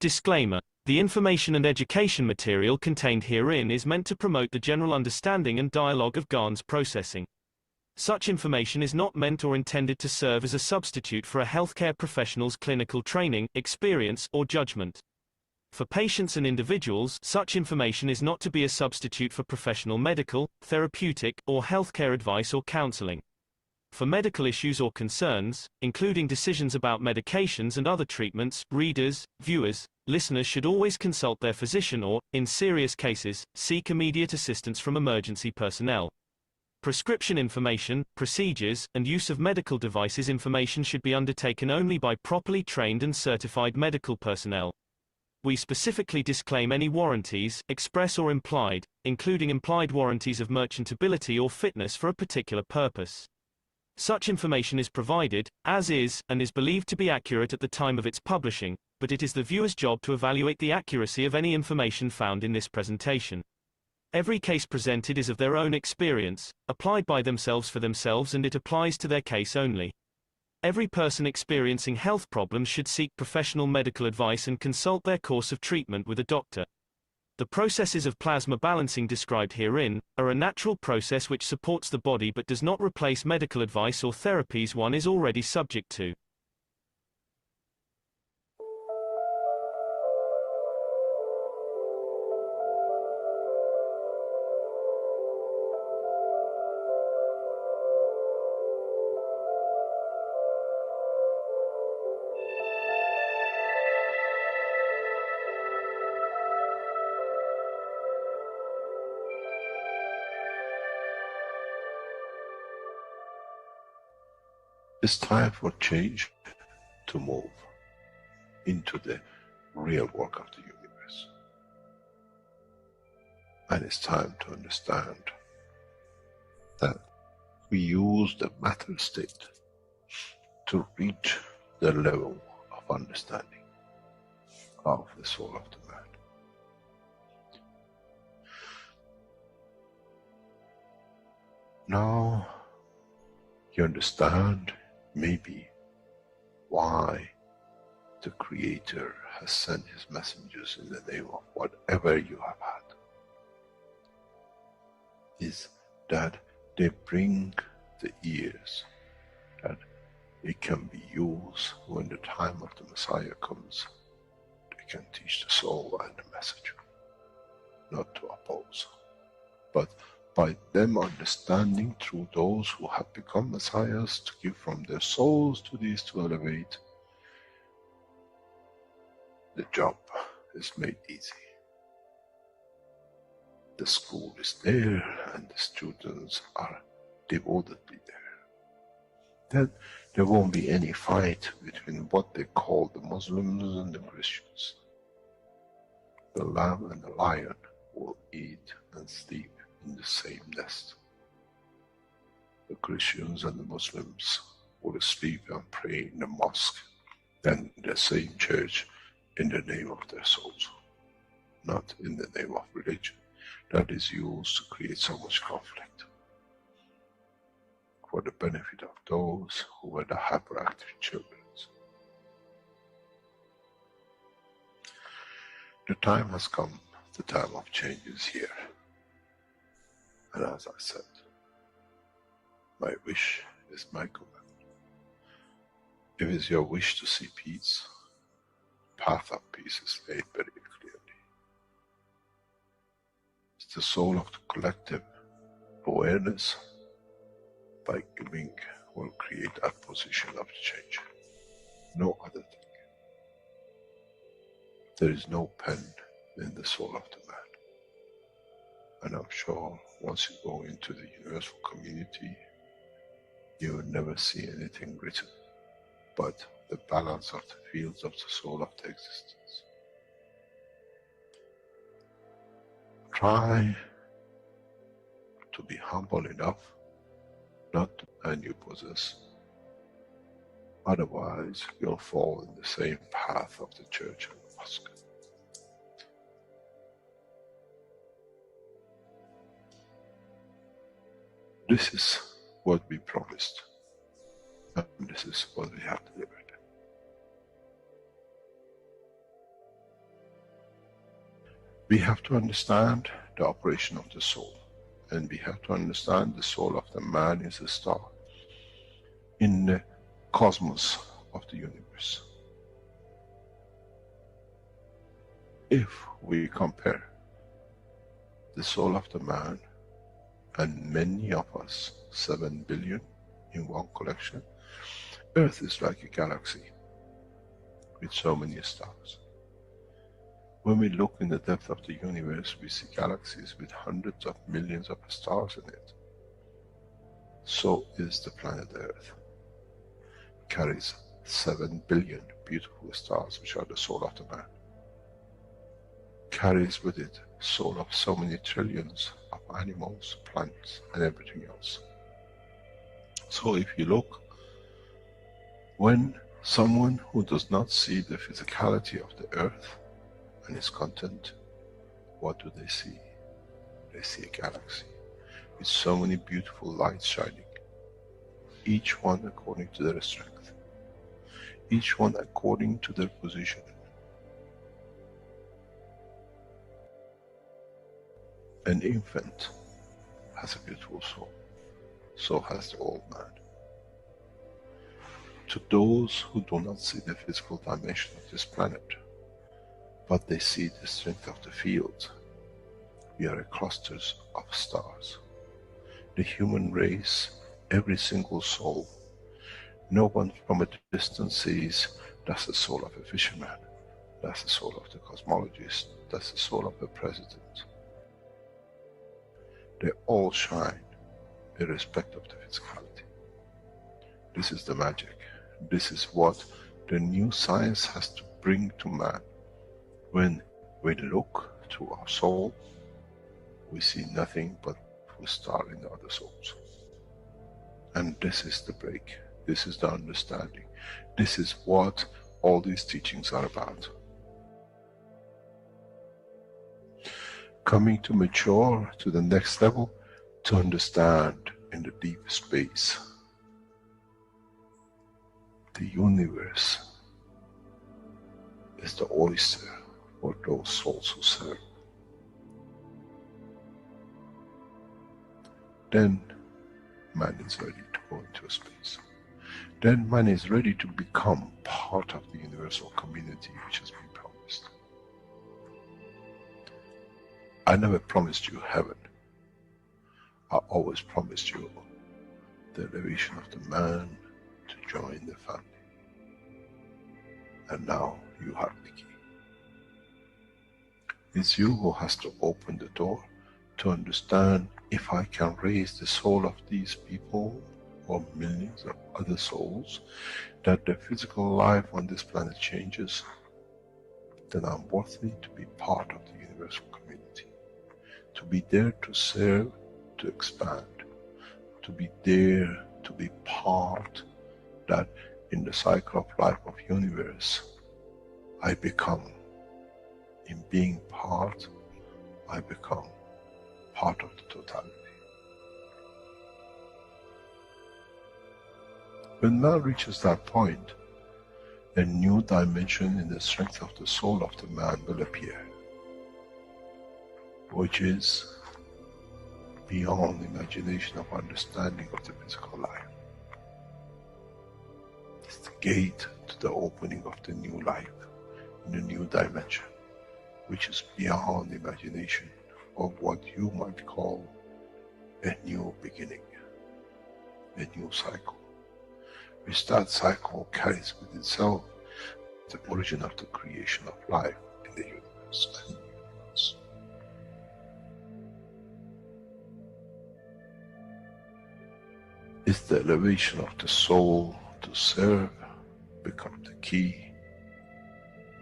Disclaimer: the information and education material contained herein is meant to promote the general understanding and dialogue of GAN's processing. Such information is not meant or intended to serve as a substitute for a healthcare professional's clinical training, experience, or judgment. For patients and individuals, such information is not to be a substitute for professional medical, therapeutic, or healthcare advice or counseling. For medical issues or concerns, including decisions about medications and other treatments, readers, viewers, listeners should always consult their physician or, in serious cases, seek immediate assistance from emergency personnel. Prescription information, procedures, and use of medical devices information should be undertaken only by properly trained and certified medical personnel. We specifically disclaim any warranties, express or implied, including implied warranties of merchantability or fitness for a particular purpose. Such information is provided, as is, and is believed to be accurate at the time of its publishing, but it is the viewer's job to evaluate the accuracy of any information found in this presentation. Every case presented is of their own experience, applied by themselves for themselves, and it applies to their case only. Every person experiencing health problems should seek professional medical advice and consult their course of treatment with a doctor. The processes of plasma balancing described herein are a natural process which supports the body but does not replace medical advice or therapies one is already subject to. It's time for change to move into the real work of the universe. And it's time to understand that we use the matter state to reach the level of understanding of the soul of the man. Now you understand maybe why the Creator has sent his messengers in the name of whatever you have had. Is that they bring the ears, that it can be used when the time of the Messiah comes. They can teach the soul and the message, not to oppose, but by them understanding through those who have become messiahs to give from their souls to these to elevate, the job is made easy. The school is there and the students are devotedly there. Then there won't be any fight between what they call the Muslims and the Christians. The lamb and the lion will eat and sleep in the same nest. The Christians and the Muslims will sleep and pray in the mosque and in the same church in the name of their souls, not in the name of religion that is used to create so much conflict for the benefit of those who were the hyperactive children. The time has come, the time of change is here. And as I said, my wish is my command. If it's your wish to see peace, the path of peace is laid very clearly. It's the soul of the collective awareness by giving will create that position of change. No other thing. There is no pen in the soul of the man. And I'm sure once you go into the universal community, you will never see anything written but the balance of the fields of the soul of the existence. Try to be humble enough not to and you possess. Otherwise, you'll fall in the same path of the church and the mosque. This is what we promised, and this is what we have delivered. We have to understand the operation of the soul, and we have to understand the soul of the man is a star in the cosmos of the universe. If we compare the soul of the man and many of us, 7 billion in one collection, Earth is like a galaxy with so many stars. When we look in the depth of the universe, we see galaxies with hundreds of millions of stars in it. So is the planet Earth. It carries 7 billion beautiful stars, which are the soul of the man. Carries with it soul of so many trillions of animals, plants, and everything else. So if you look, when someone who does not see the physicality of the earth and its content, what do they see? They see a galaxy with so many beautiful lights shining, each one according to their strength, each one according to their position. An infant has a beautiful soul, so has the old man. To those who do not see the physical dimension of this planet, but they see the strength of the field, we are clusters of stars. The human race, every single soul, no one from a distance sees that's the soul of a fisherman, that's the soul of the cosmologist, that's the soul of the president. They all shine irrespective of the physicality. This is the magic. This is what the new science has to bring to man. When we look to our soul, we see nothing but a star in the other souls. And this is the break. This is the understanding. This is what all these teachings are about. Coming to mature to the next level, to understand in the deep space, the universe is the oyster for those souls who serve. Then man is ready to go into space. Then man is ready to become part of the universal community which has been promised. I never promised you heaven. I always promised you the elevation of the man to join the family. And now you have the key. It's you who has to open the door to understand, if I can raise the soul of these people or millions of other souls, that the physical life on this planet changes, then I'm worthy to be part of the universal community. To be there to serve, to expand, to be there, to be part, that in the cycle of life of universe, I become, in being part, I become part of the totality. When man reaches that point, a new dimension in the strength of the soul of the man will appear, which is beyond imagination of understanding of the physical life. It's the gate to the opening of the new life, in a new dimension, which is beyond imagination of what you might call a new beginning, a new cycle. Which that cycle carries with itself the origin of the creation of life in the universe and the universe. It's the elevation of the soul to serve become the key,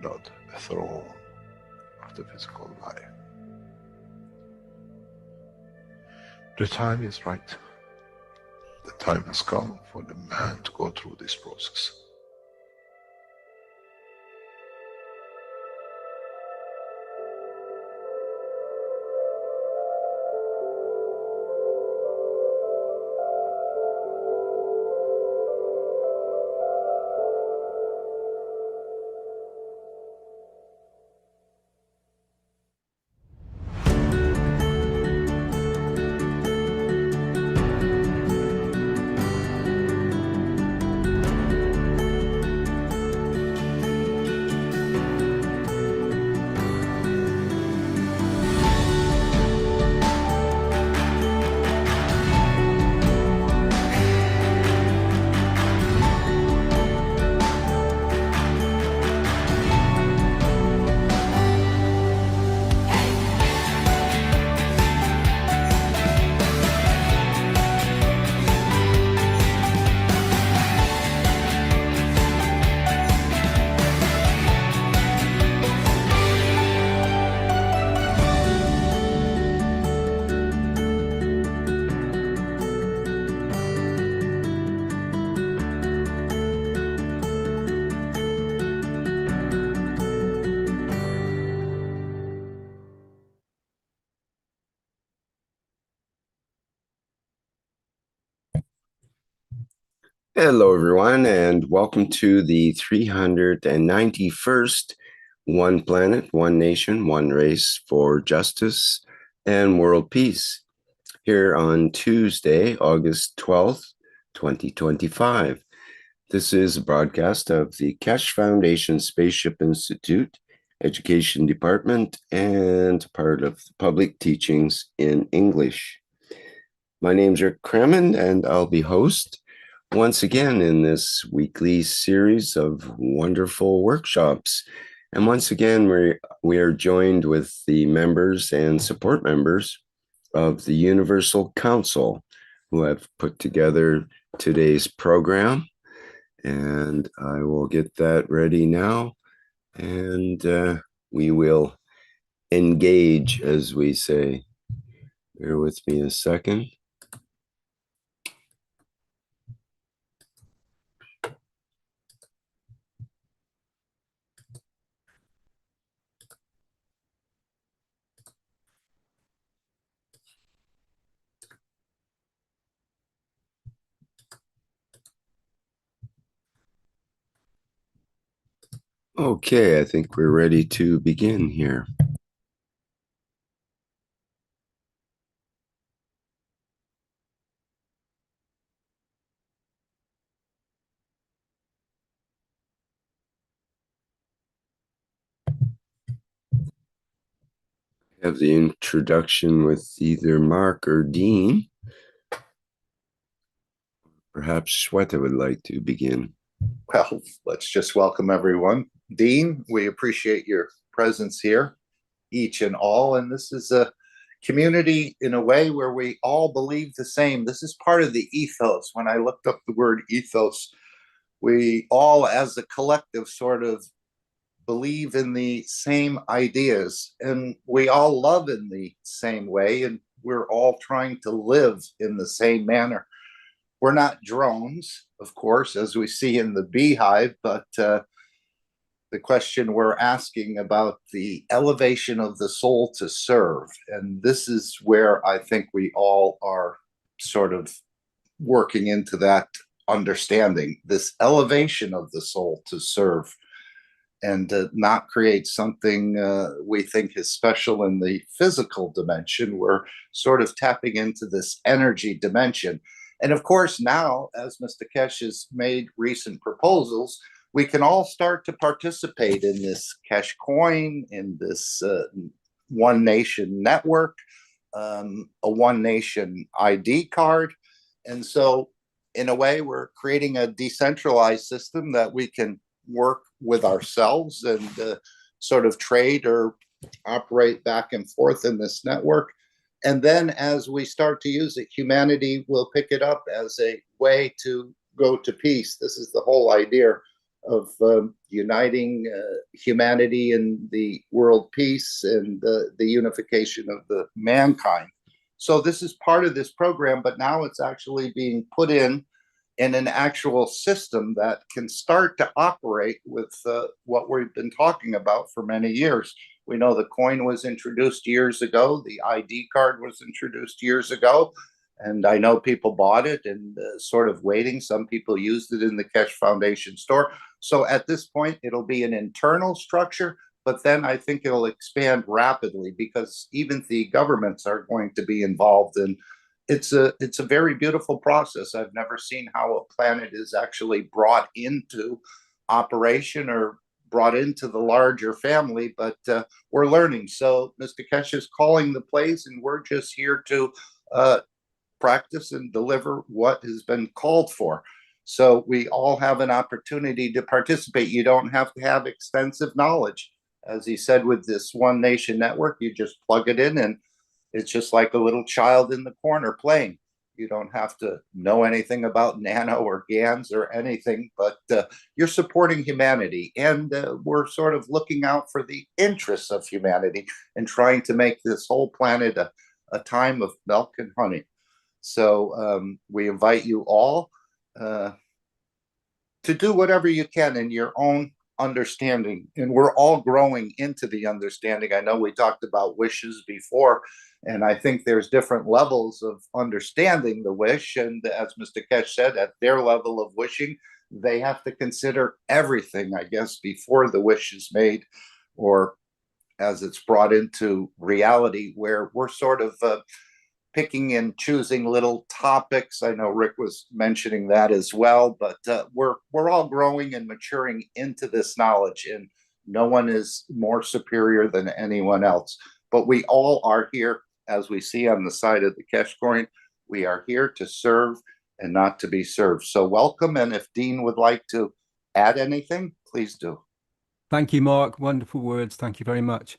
not a throne of the physical life. The time is right. The time has come for the man to go through this process. Hello, everyone, and welcome to the 391st One Planet, One Nation, One Race for Justice and World Peace, here on Tuesday, August 12th, 2025. This is a broadcast of the Keshe Foundation Spaceship Institute Education Department and part of the Public Teachings in English. My name's Rick Kremen, and I'll be host once again in this weekly series of wonderful workshops. And once again, we are joined with the members and support members of the Universal Council who have put together today's program. And I will get that ready now. And we will engage, as we say. Bear with me a second. Okay, I think we're ready to begin here. Have the introduction with either Mark or Dean. Perhaps Shweta would like to begin. Well, let's just welcome everyone. Dean, we appreciate your presence here, each and all. And this is a community in a way where we all believe the same. This is part of the ethos. When I looked up the word ethos, we all, as a collective, sort of believe in the same ideas, and we all love in the same way, and we're all trying to live in the same manner. We're not drones, of course, as we see in the beehive, but the question we're asking about the elevation of the soul to serve. And this is where I think we all are sort of working into that understanding, this elevation of the soul to serve and not create something we think is special in the physical dimension. We're sort of tapping into this energy dimension. And of course, now, as Mr. Keshe has made recent proposals, we can all start to participate in this Keshe coin, in this One Nation network, a One Nation ID card. And so, in a way, we're creating a decentralized system that we can work with ourselves and sort of trade or operate back and forth in this network. And then as we start to use it, humanity will pick it up as a way to go to peace. This is the whole idea of uniting humanity in the world peace and the unification of the mankind. So this is part of this program, but now it's actually being put in an actual system that can start to operate with what we've been talking about for many years. We know the coin was introduced years ago. The ID card was introduced years ago. And I know people bought it and sort of waiting. Some people used it in the Keshe Foundation store. So at this point, it'll be an internal structure, but then I think it'll expand rapidly because even the governments are going to be involved in. It's a very beautiful process. I've never seen how a planet is actually brought into operation or brought into the larger family, but we're learning. So Mr. Keshe is calling the plays, and we're just here to practice and deliver what has been called for. So we all have an opportunity to participate. You don't have to have extensive knowledge. As he said, with this One Nation network, you just plug it in and it's just like a little child in the corner playing. You don't have to know anything about nano or GANs or anything, but you're supporting humanity. And we're sort of looking out for the interests of humanity and trying to make this whole planet a time of milk and honey. So we invite you all to do whatever you can in your own understanding. And we're all growing into the understanding. I know we talked about wishes before, And I think there's different levels of understanding the wish. And as Mr. Keshe said, at their level of wishing, they have to consider everything, I guess, before the wish is made, or as it's brought into reality, where we're sort of picking and choosing little topics. I know Rick was mentioning that as well, but we're all growing and maturing into this knowledge, and no one is more superior than anyone else. But we all are here, as we see on the side of the Keshe coin, we are here to serve and not to be served. So welcome, and if Dean would like to add anything, please do. Thank you, Mark. Wonderful words. Thank you very much.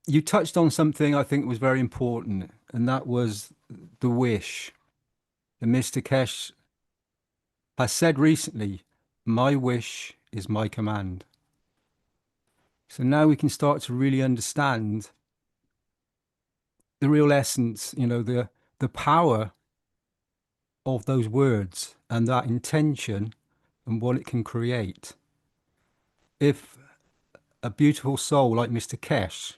You touched on something I think was very important, and that was the wish. And Mr. Keshe has said recently, my wish is my command. So now we can start to really understand the real essence, you know, the power of those words and that intention and what it can create. If a beautiful soul like Mr. Keshe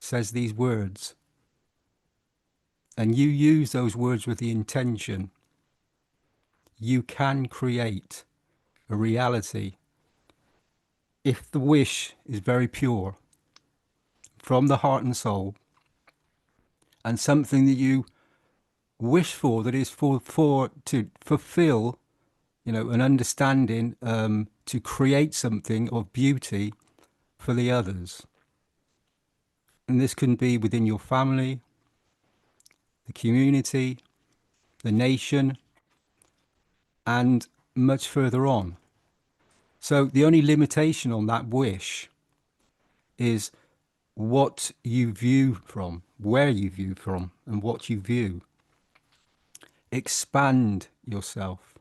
says these words, and you use those words with the intention, you can create a reality. If the wish is very pure from the heart and soul, and something that you wish for, that is for to fulfill, you know, an understanding, to create something of beauty for the others. And this can be within your family, the community, the nation, and much further on. So the only limitation on that wish is what you view from, where you view from, and what you view. Expand yourself.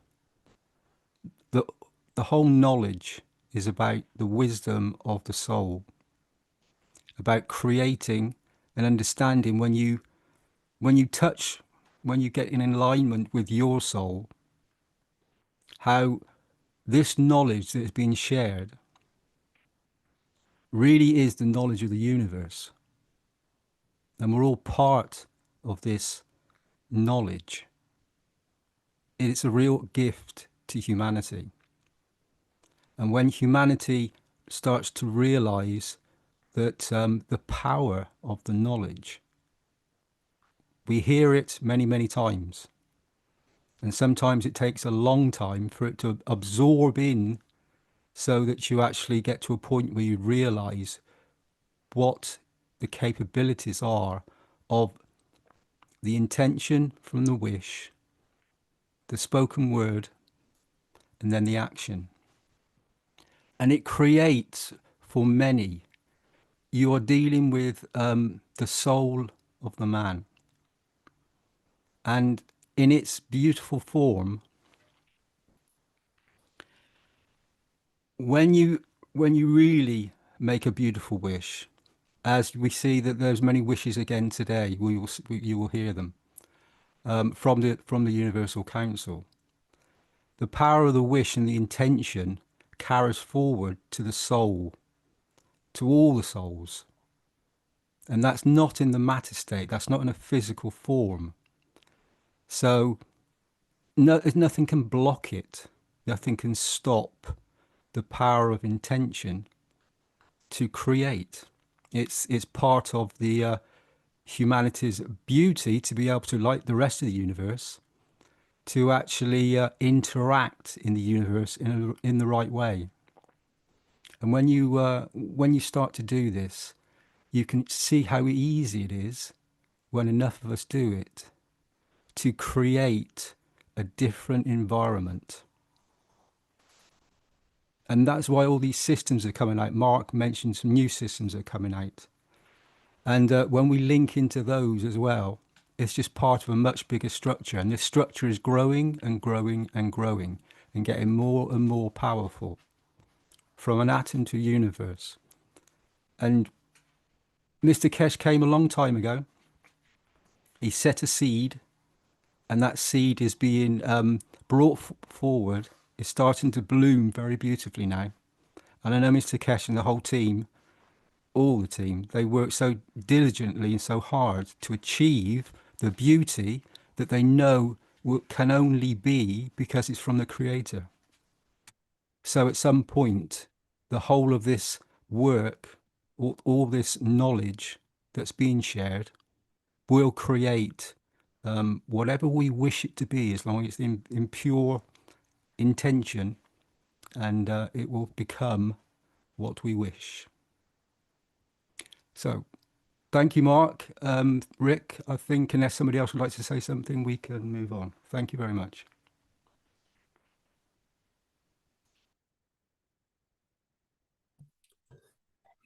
The whole knowledge is about the wisdom of the soul, about creating and understanding when you touch, when you get in alignment with your soul, how this knowledge that is being shared really is the knowledge of the universe. And we're all part of this knowledge. It's a real gift to humanity. And when humanity starts to realize that the power of the knowledge, we hear it many, many times. And sometimes it takes a long time for it to absorb in, so that you actually get to a point where you realize what the capabilities are of the intention from the wish, the spoken word, and then the action. And it creates for many, you are dealing with the soul of the man. And in its beautiful form, when you really make a beautiful wish, as we see that there's many wishes again today, you will hear them from the Universal Council. The power of the wish and the intention carries forward to the soul, to all the souls. And that's not in the matter state, that's not in a physical form. So nothing can block it, nothing can stop the power of intention to create. It's part of the humanity's beauty to be able to, like the rest of the universe, to actually interact in the universe in the right way. And when you start to do this, you can see how easy it is, when enough of us do it, to create a different environment. And that's why all these systems are coming out. Mark mentioned some new systems are coming out. And when we link into those as well, it's just part of a much bigger structure. And this structure is growing and growing and growing and getting more and more powerful, from an atom to a universe. And Mr. Keshe came a long time ago. He set a seed, and that seed is being brought forward. It's starting to bloom very beautifully now. And I know Mr. Keshe and the whole team all the team, they work so diligently and so hard to achieve the beauty that they know can only be because it's from the creator. So at some point, the whole of this work, all this knowledge that's being shared, will create whatever we wish it to be, as long as it's in pure intention, and it will become what we wish. So thank you, Mark. Rick, I think unless somebody else would like to say something, we can move on. Thank you very much.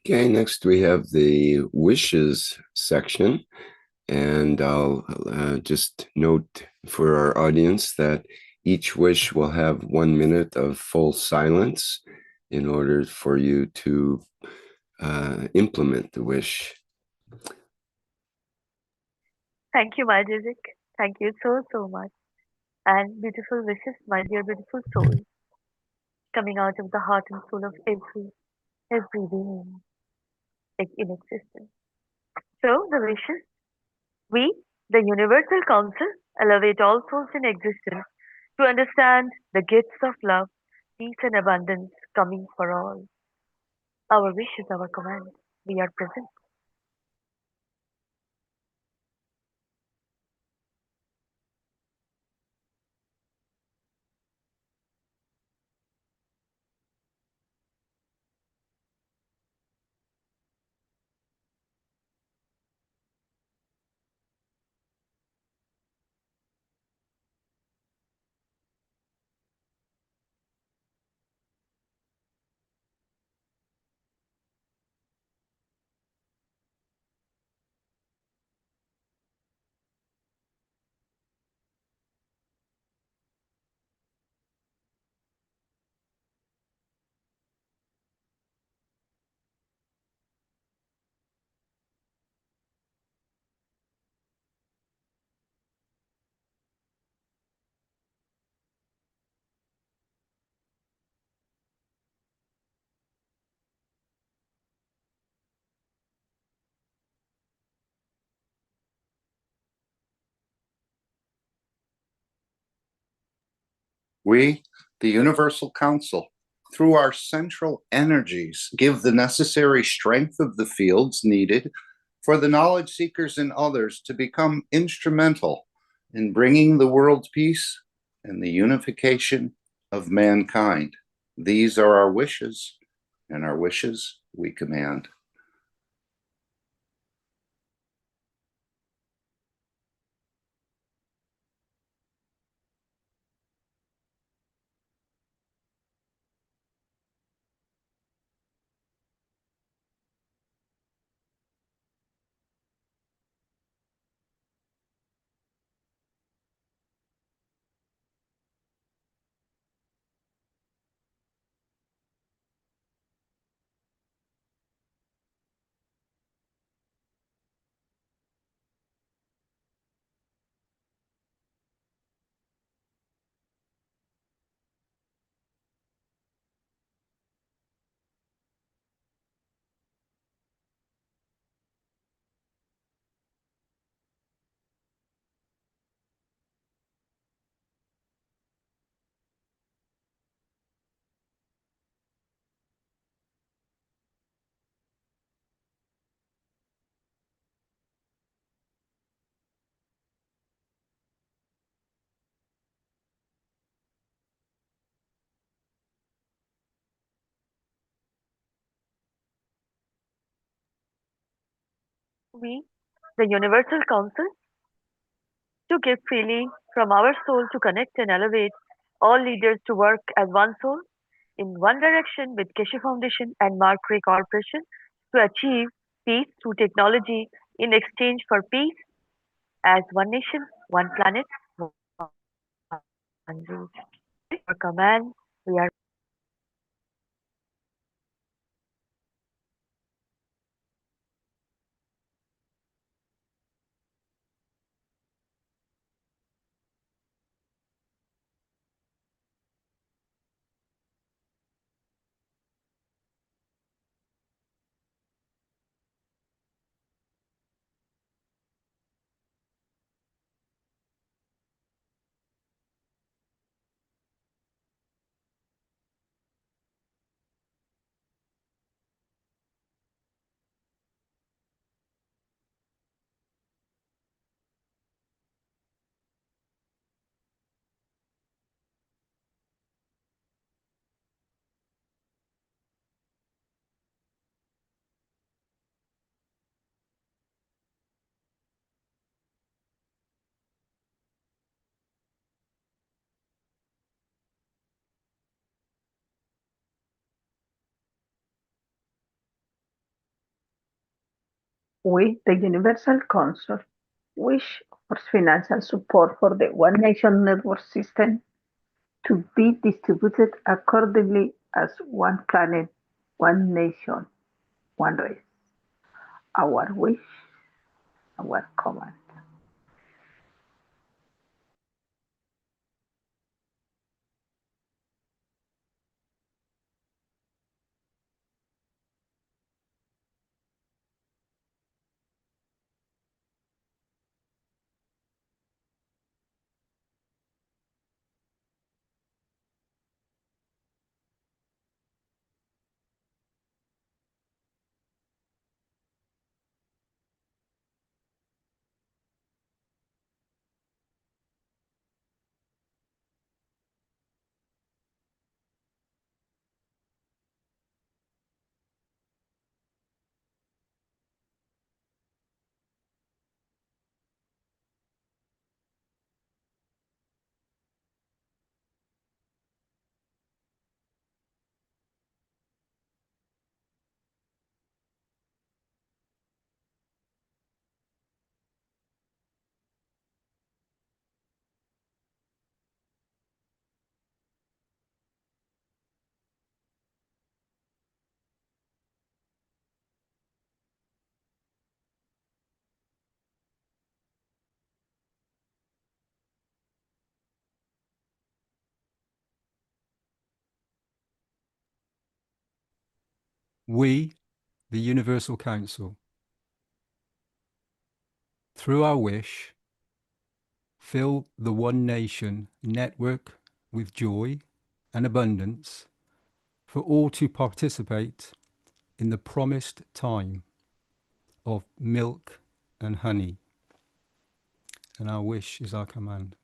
Okay, next we have the wishes section. And I'll just note for our audience that each wish will have 1 minute of full silence in order for you to implement the wish. Thank you, my Jessic. Thank you so much. And beautiful wishes, my dear beautiful soul, coming out of the heart and soul of every being in existence. So the wishes, we, the Universal Council, elevate all souls in existence to understand the gifts of love, peace and abundance coming for all. Our wish is our command. We are present. We, the Universal Council, through our central energies, give the necessary strength of the fields needed for the knowledge seekers and others to become instrumental in bringing the world peace and the unification of mankind. These are our wishes, and our wishes we command. We, the Universal Council, to give freely from our soul to connect and elevate all leaders to work as one soul in one direction with Keshe Foundation and Mercury Corporation to achieve peace through technology in exchange for peace as one nation, one planet, one rule. Our command, we are We, the Universal Council, wish for financial support for the One Nation network system to be distributed accordingly as one planet, one nation, one race. Our wish, our command. We, the Universal Council, through our wish, fill the One Nation network with joy and abundance for all to participate in the promised time of milk and honey. And our wish is our command.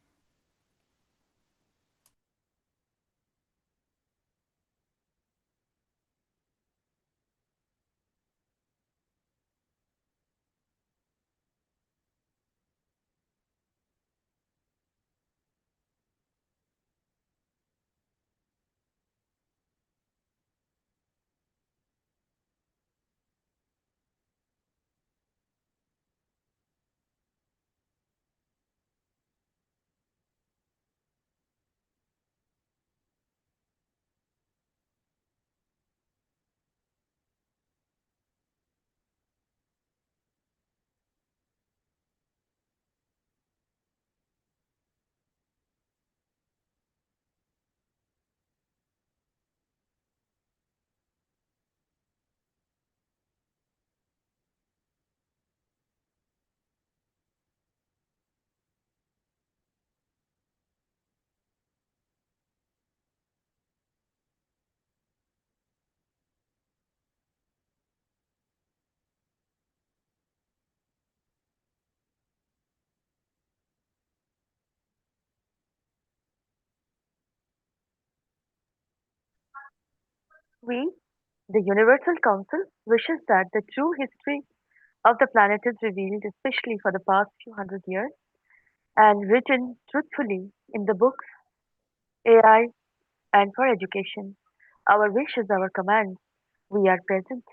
We, the Universal Council, wishes that the true history of the planet is revealed, especially for the past few hundred years, and written truthfully in the books, AI, and for education. Our wish is our command. We are present.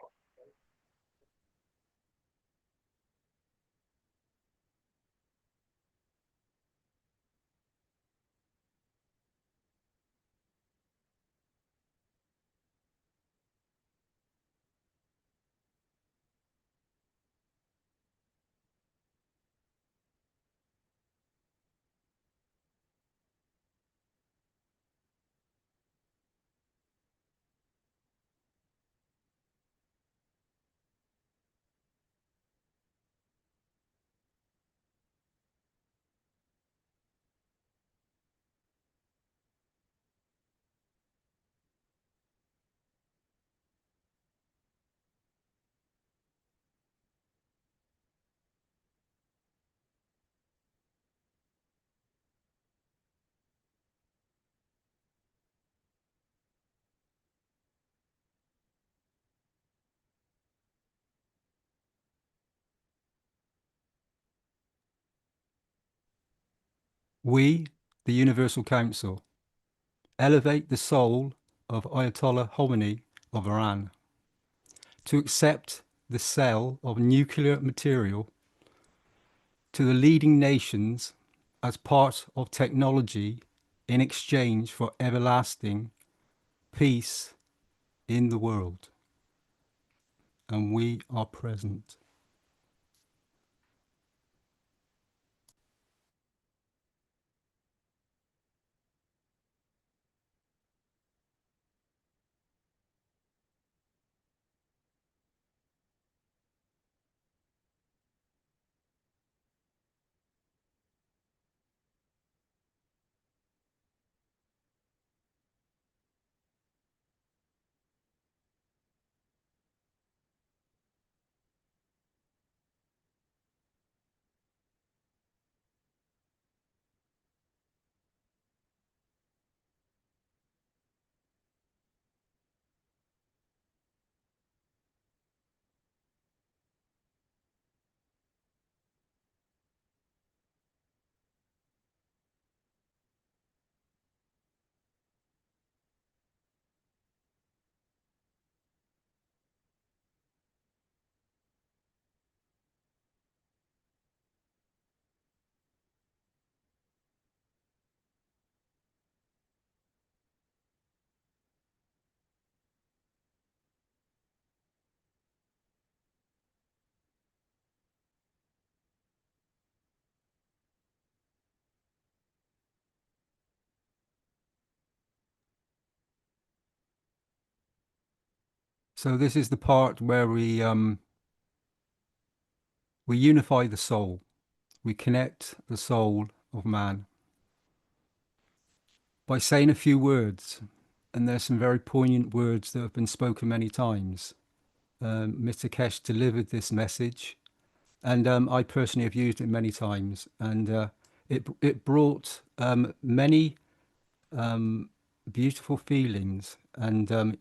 We, the Universal Council, elevate the soul of Ayatollah Khomeini of Iran to accept the sale of nuclear material to the leading nations as part of technology in exchange for everlasting peace in the world. And we are present. So this is the part where we unify the soul. We connect the soul of man by saying a few words. And there's some very poignant words that have been spoken many times. Mr. Keshe delivered this message, and I personally have used it many times. And it brought many beautiful feelings. And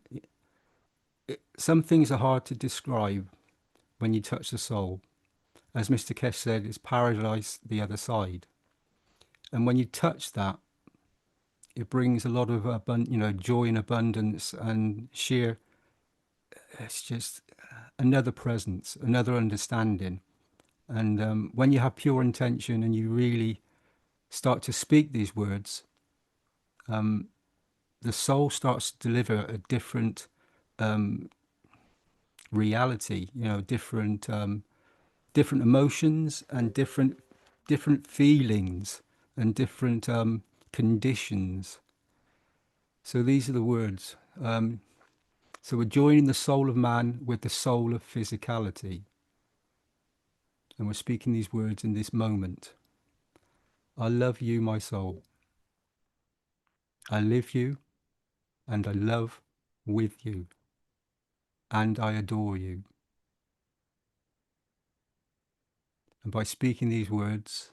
some things are hard to describe when you touch the soul. As Mr. Keshe said, it's paradise the other side. And when you touch that, it brings a lot of joy and abundance and sheer. It's just another presence, another understanding. And when you have pure intention and you really start to speak these words, the soul starts to deliver a different reality. Different emotions and different feelings and different conditions. So these are the words. So we're joining the soul of man with the soul of physicality. And we're speaking these words in this moment. I love you, my soul. I live you, and I love with you, and I adore you. And by speaking these words,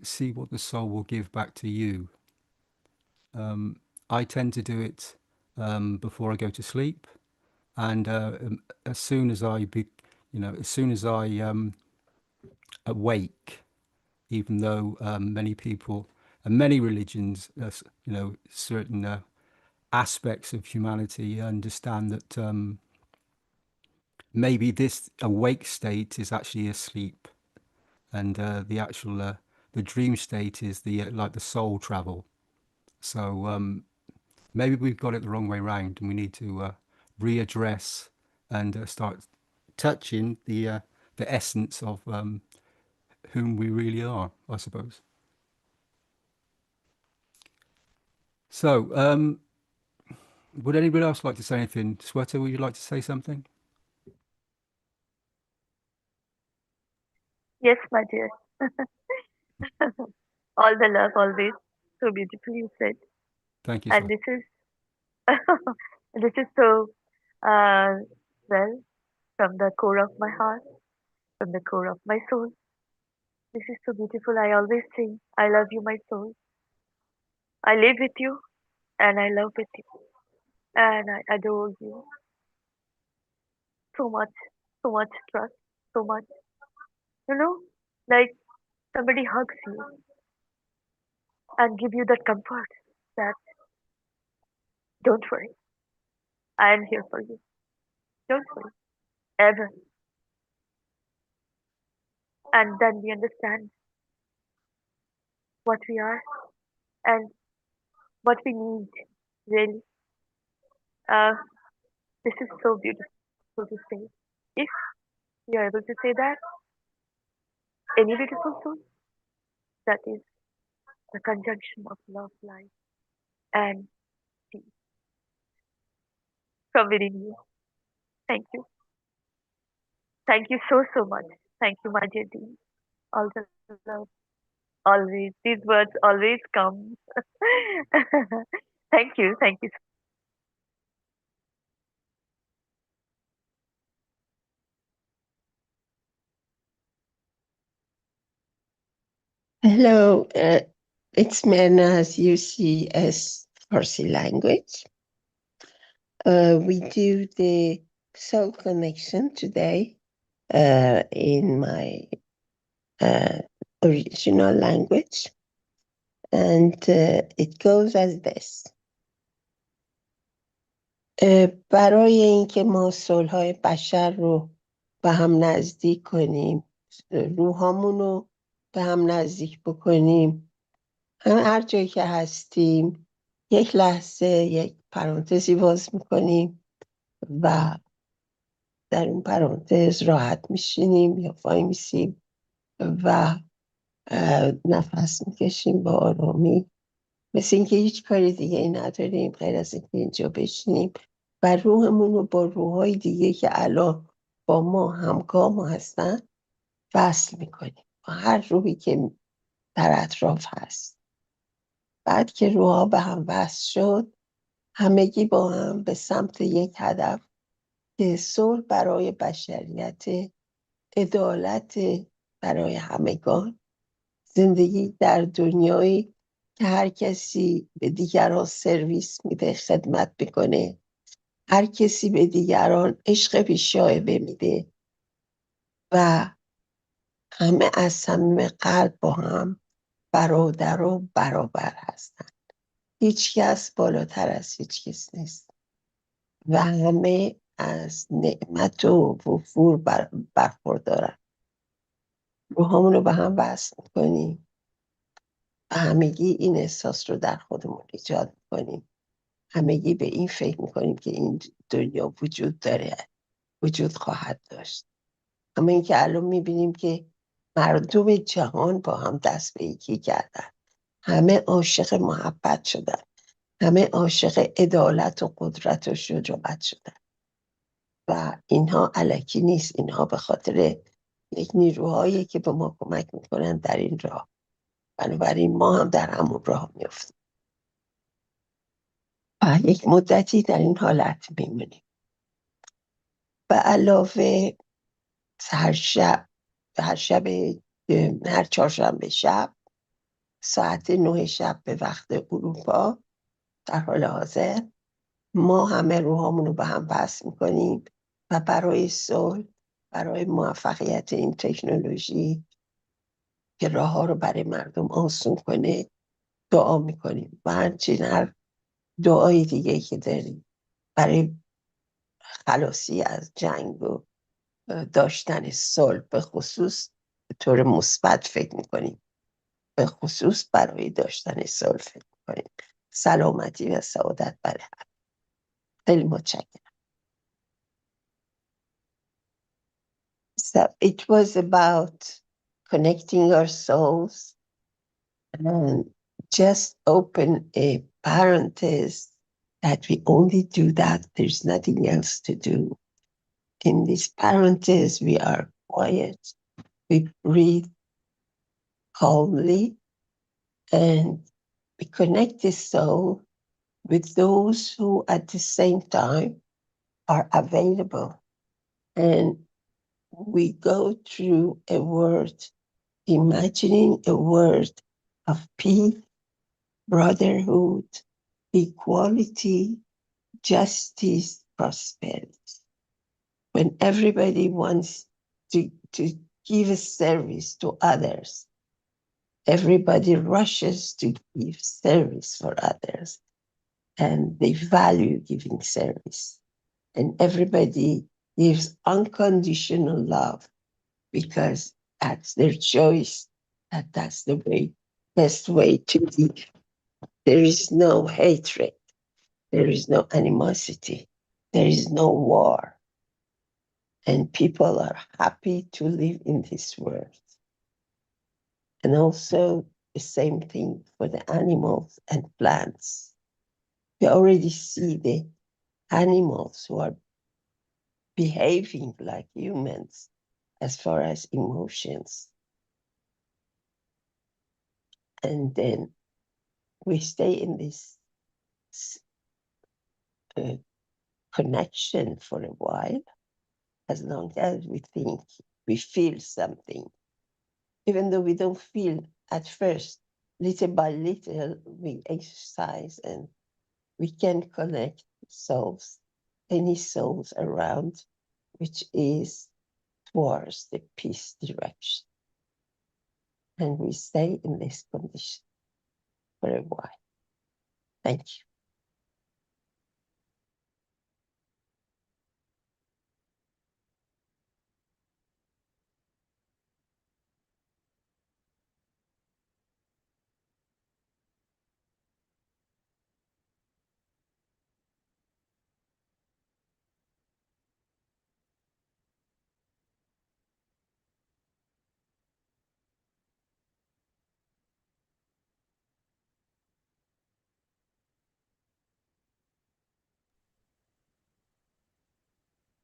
see what the soul will give back to you. I tend to do it before I go to sleep, and as soon as I awake, even though many people and many religions, certain aspects of humanity understand that maybe this awake state is actually asleep, and the dream state is like the soul travel. So maybe we've got it the wrong way round, and we need to readdress and start touching the essence of whom we really are, I suppose. So, would anybody else like to say anything? Sweater, would you like to say something? Yes, my dear. All the love always. So beautifully said. Thank you, And sir. this is this is so uh, well from the core of my heart, from the core of my soul. This is so beautiful. I always sing, I love you, my soul. I live with you and I love with you. And I adore you so much trust, so much. You know, like somebody hugs you and give you that comfort that don't worry, I am here for you. Don't worry. ever. And then we understand what we are and what we need, really. Uh, this is so beautiful to say. If you're able to say that, any beautiful soul, that is the conjunction of love, life, and peace from within you. Thank you. Thank you so, so much. Thank you, my dear Dean. All the love. Always. These words always come. Thank you. Thank you. Hello, it's Mehna's UCS Farsi language. We do the soul connection today in my original language, and it goes as this. برای اینکه ما صلح‌های بشر رو به هم نزدیک کنیم، روحامون رو به هم نزدیک بکنیم، هر جایی که هستیم یک لحظه یک پرانتزی باز میکنیم و در اون پرانتز راحت میشینیم یا وای میسیم و نفس میکشیم با آرامی، مثل اینکه هیچ کاری دیگه ای نداریم غیر از اینکه اینجا بشینیم و روحمون رو با روحای دیگه که الان با ما همگام هستن وصل میکنیم، با هر روحی که در اطراف هست. بعد که روحا به هم وصل شد، همگی با هم به سمت یک هدف که صلح برای بشریت، عدالت برای همگان، زندگی در دنیایی که هر کسی به دیگران سرویس میده، خدمت میکنه، هر کسی به دیگران عشق بی‌شایبه میده و همه از صمیم قلب با هم برادر و برابر هستن. هیچ کس بالاتر از هیچ کس نیست و همه از نعمت و وفور برخوردارن. روحامون رو به هم وصل میکنیم و همگی این احساس رو در خودمون ایجاد میکنیم. همگی به این فکر میکنیم که این دنیا وجود داره، وجود خواهد داشت. اما این که الان میبینیم که مردم جهان با هم دست به یکی کردن، همه عاشق محبت شدن، همه عاشق عدالت و قدرت و شجاعت شدن و اینها الکی نیست، اینها به خاطر یک نیروهایی که به ما کمک میکنن در این راه. بنابراین ما هم در همون راه میفتیم و یک مدتی در این حالت میمونیم. به علاوه هر چهارشنبه شب ساعت 9 شب به وقت اروپا در حال حاضر ما همه روحامون رو به هم وصل میکنیم و برای صلح، برای موفقیت این تکنولوژی که راه ها رو برای مردم آسون کنه دعا میکنیم و همچنین هر دعای دیگه که داریم برای خلاصی از جنگ و داشتن صلح، به خصوص به طور مثبت فکر میکنیم، به خصوص برای داشتن صلح فکر میکنیم. سلامتی و سعادت برای هم. خیلی متشکرم. So it was about connecting our souls and just open a parenthesis that we only do that. There's nothing else to do. In this parenthesis, we are quiet. We breathe calmly and we connect the soul with those who at the same time are available. And we go through a word, imagining a word of peace, brotherhood, equality, justice, prosperity. When everybody wants to give a service to others, everybody rushes to give service for others, and they value giving service. And everybody gives unconditional love because that's their choice, that's the best way to live. There is no hatred, there is no animosity, there is no war. And people are happy to live in this world. And also the same thing for the animals and plants. We already see the animals who are behaving like humans as far as emotions. And then we stay in this connection for a while, as long as we think we feel something. Even though we don't feel at first, little by little, we exercise and we can connect souls, any souls around, which is towards the peace direction. And we stay in this condition for a while. Thank you.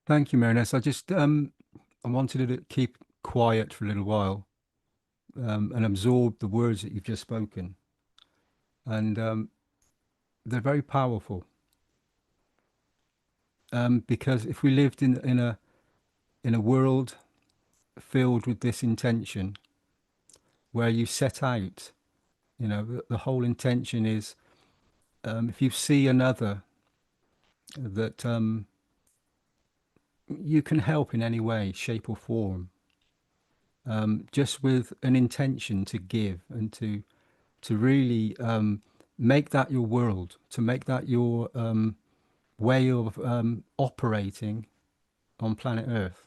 Thank you, Mehran. I just I wanted to keep quiet for a little while and absorb the words that you've just spoken, and they're very powerful. Because if we lived in a world filled with this intention, where you set out, the whole intention is, if you see another that you can help in any way, shape or form, just with an intention to give and to really make that your world, to make that your way of operating on planet Earth,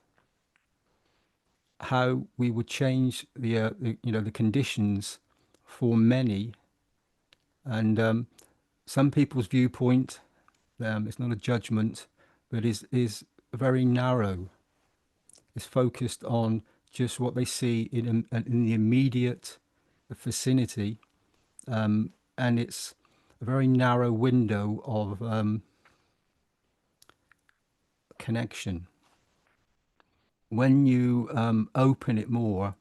how we would change the conditions for many. And some people's viewpoint, it's not a judgment, but is very narrow. It's focused on just what they see in the immediate vicinity, and it's a very narrow window of connection. When you open it more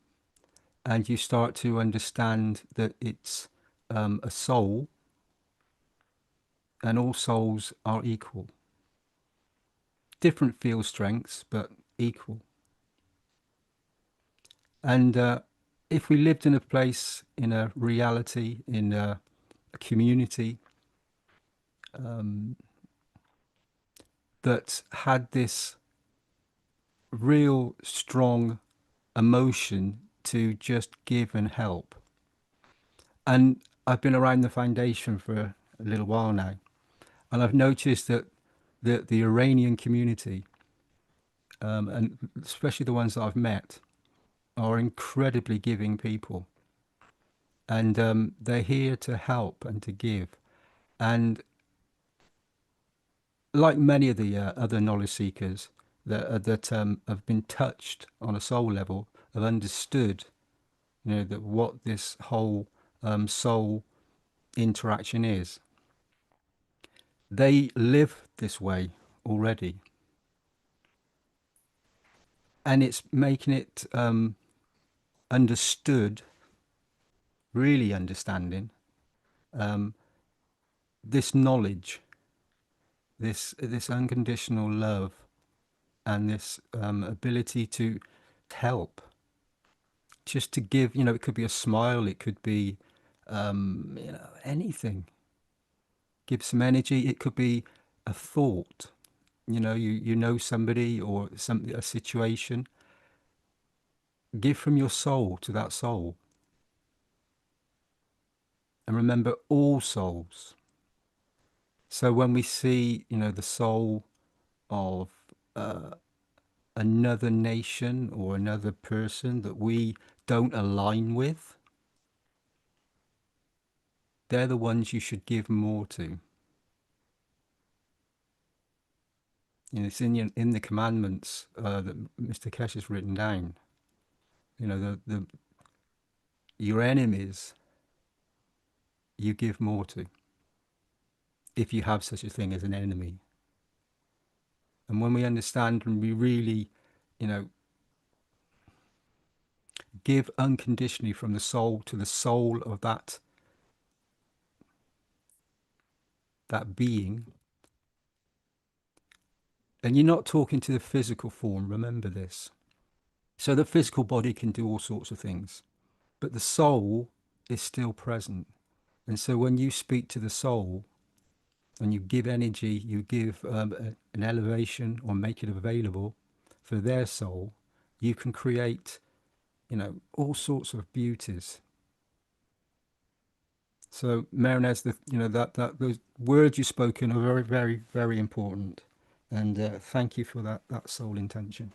and you start to understand that it's a soul, and all souls are equal, different field strengths, but equal. And if we lived in a place, in a reality, in a community that had this real strong emotion to just give and help. And I've been around the foundation for a little while now, and I've noticed that the Iranian community, and especially the ones that I've met, are incredibly giving people. And they're here to help and to give. And like many of the other knowledge seekers that have been touched on a soul level, have understood, that what this whole soul interaction is. They live this way already, and it's making it understood, really understanding this knowledge, this unconditional love, and this ability to help, just to give. It could be a smile, it could be anything. Give some energy. It could be a thought. You know somebody or a situation. Give from your soul to that soul, and remember all souls. So when we see, the soul of another nation or another person that we don't align with, they're the ones you should give more to. You know, it's in the commandments that Mr. Keshe has written down. You know, your enemies you give more to, if you have such a thing as an enemy. And when we understand and we really, you know, give unconditionally from the soul to the soul of that being, and you're not talking to the physical form, remember this. So the physical body can do all sorts of things, but the soul is still present. And so when you speak to the soul and you give energy, you give an elevation or make it available for their soul, you can create, you know, all sorts of beauties. So Mehran, you know, that those words you've spoken are very, very, very important. And thank you for that soul intention.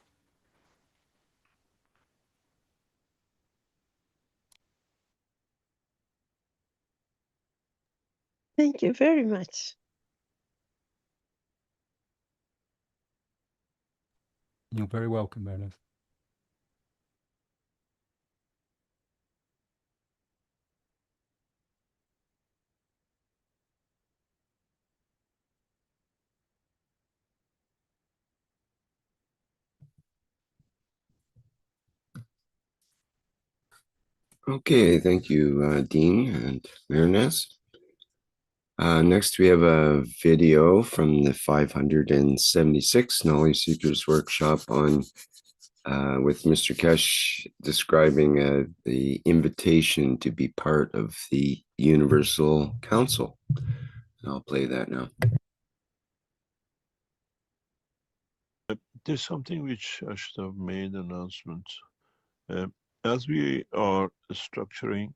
Thank you very much. You're very welcome, Mehran. Okay, thank you, Dean and Marinez. Next, we have a video from the 576 Knowledge Seekers Workshop on with Mr. Keshe describing the invitation to be part of the Universal Council. I'll play that now. There's something which I should have made announcement. As we are structuring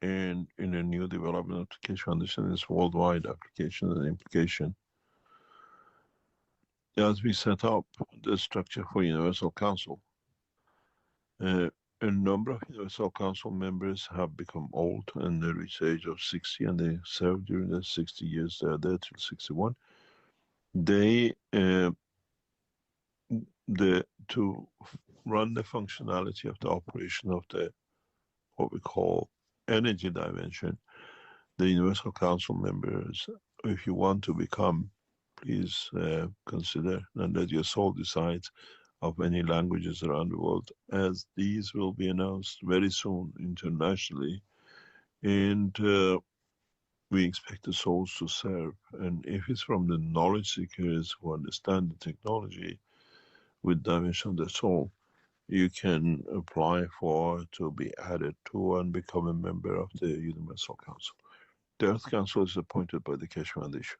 and in a new development of the Keshe Foundation, is worldwide application and implication. As we set up the structure for Universal Council, a number of Universal Council members have become old and they reach the age of 60, and they served during the 60 years they are there till 61. They to run the functionality of the operation of the what we call energy dimension, the Universal Council members, if you want to become, please consider and let your soul decide of any languages around the world, as these will be announced very soon internationally, and we expect the souls to serve. And if it's from the knowledge seekers who understand the technology with dimension of the soul, you can apply for to be added to and become a member of the Universal Council. The Earth Council is appointed by the Keshe Foundation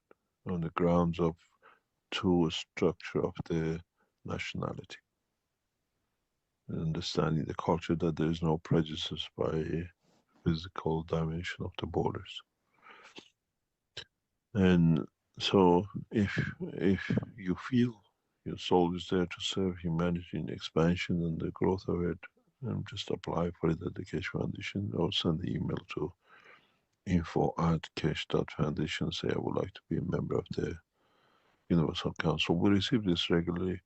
on the grounds of true structure of the nationality, understanding the culture, that there is no prejudice by physical dimension of the borders. And so if you feel your soul is there to serve humanity in expansion and the growth of it, just apply for it at the Keshe Foundation, or send the email to info@keshe.foundation, say I would like to be a member of the Universal Council. We receive this regularly,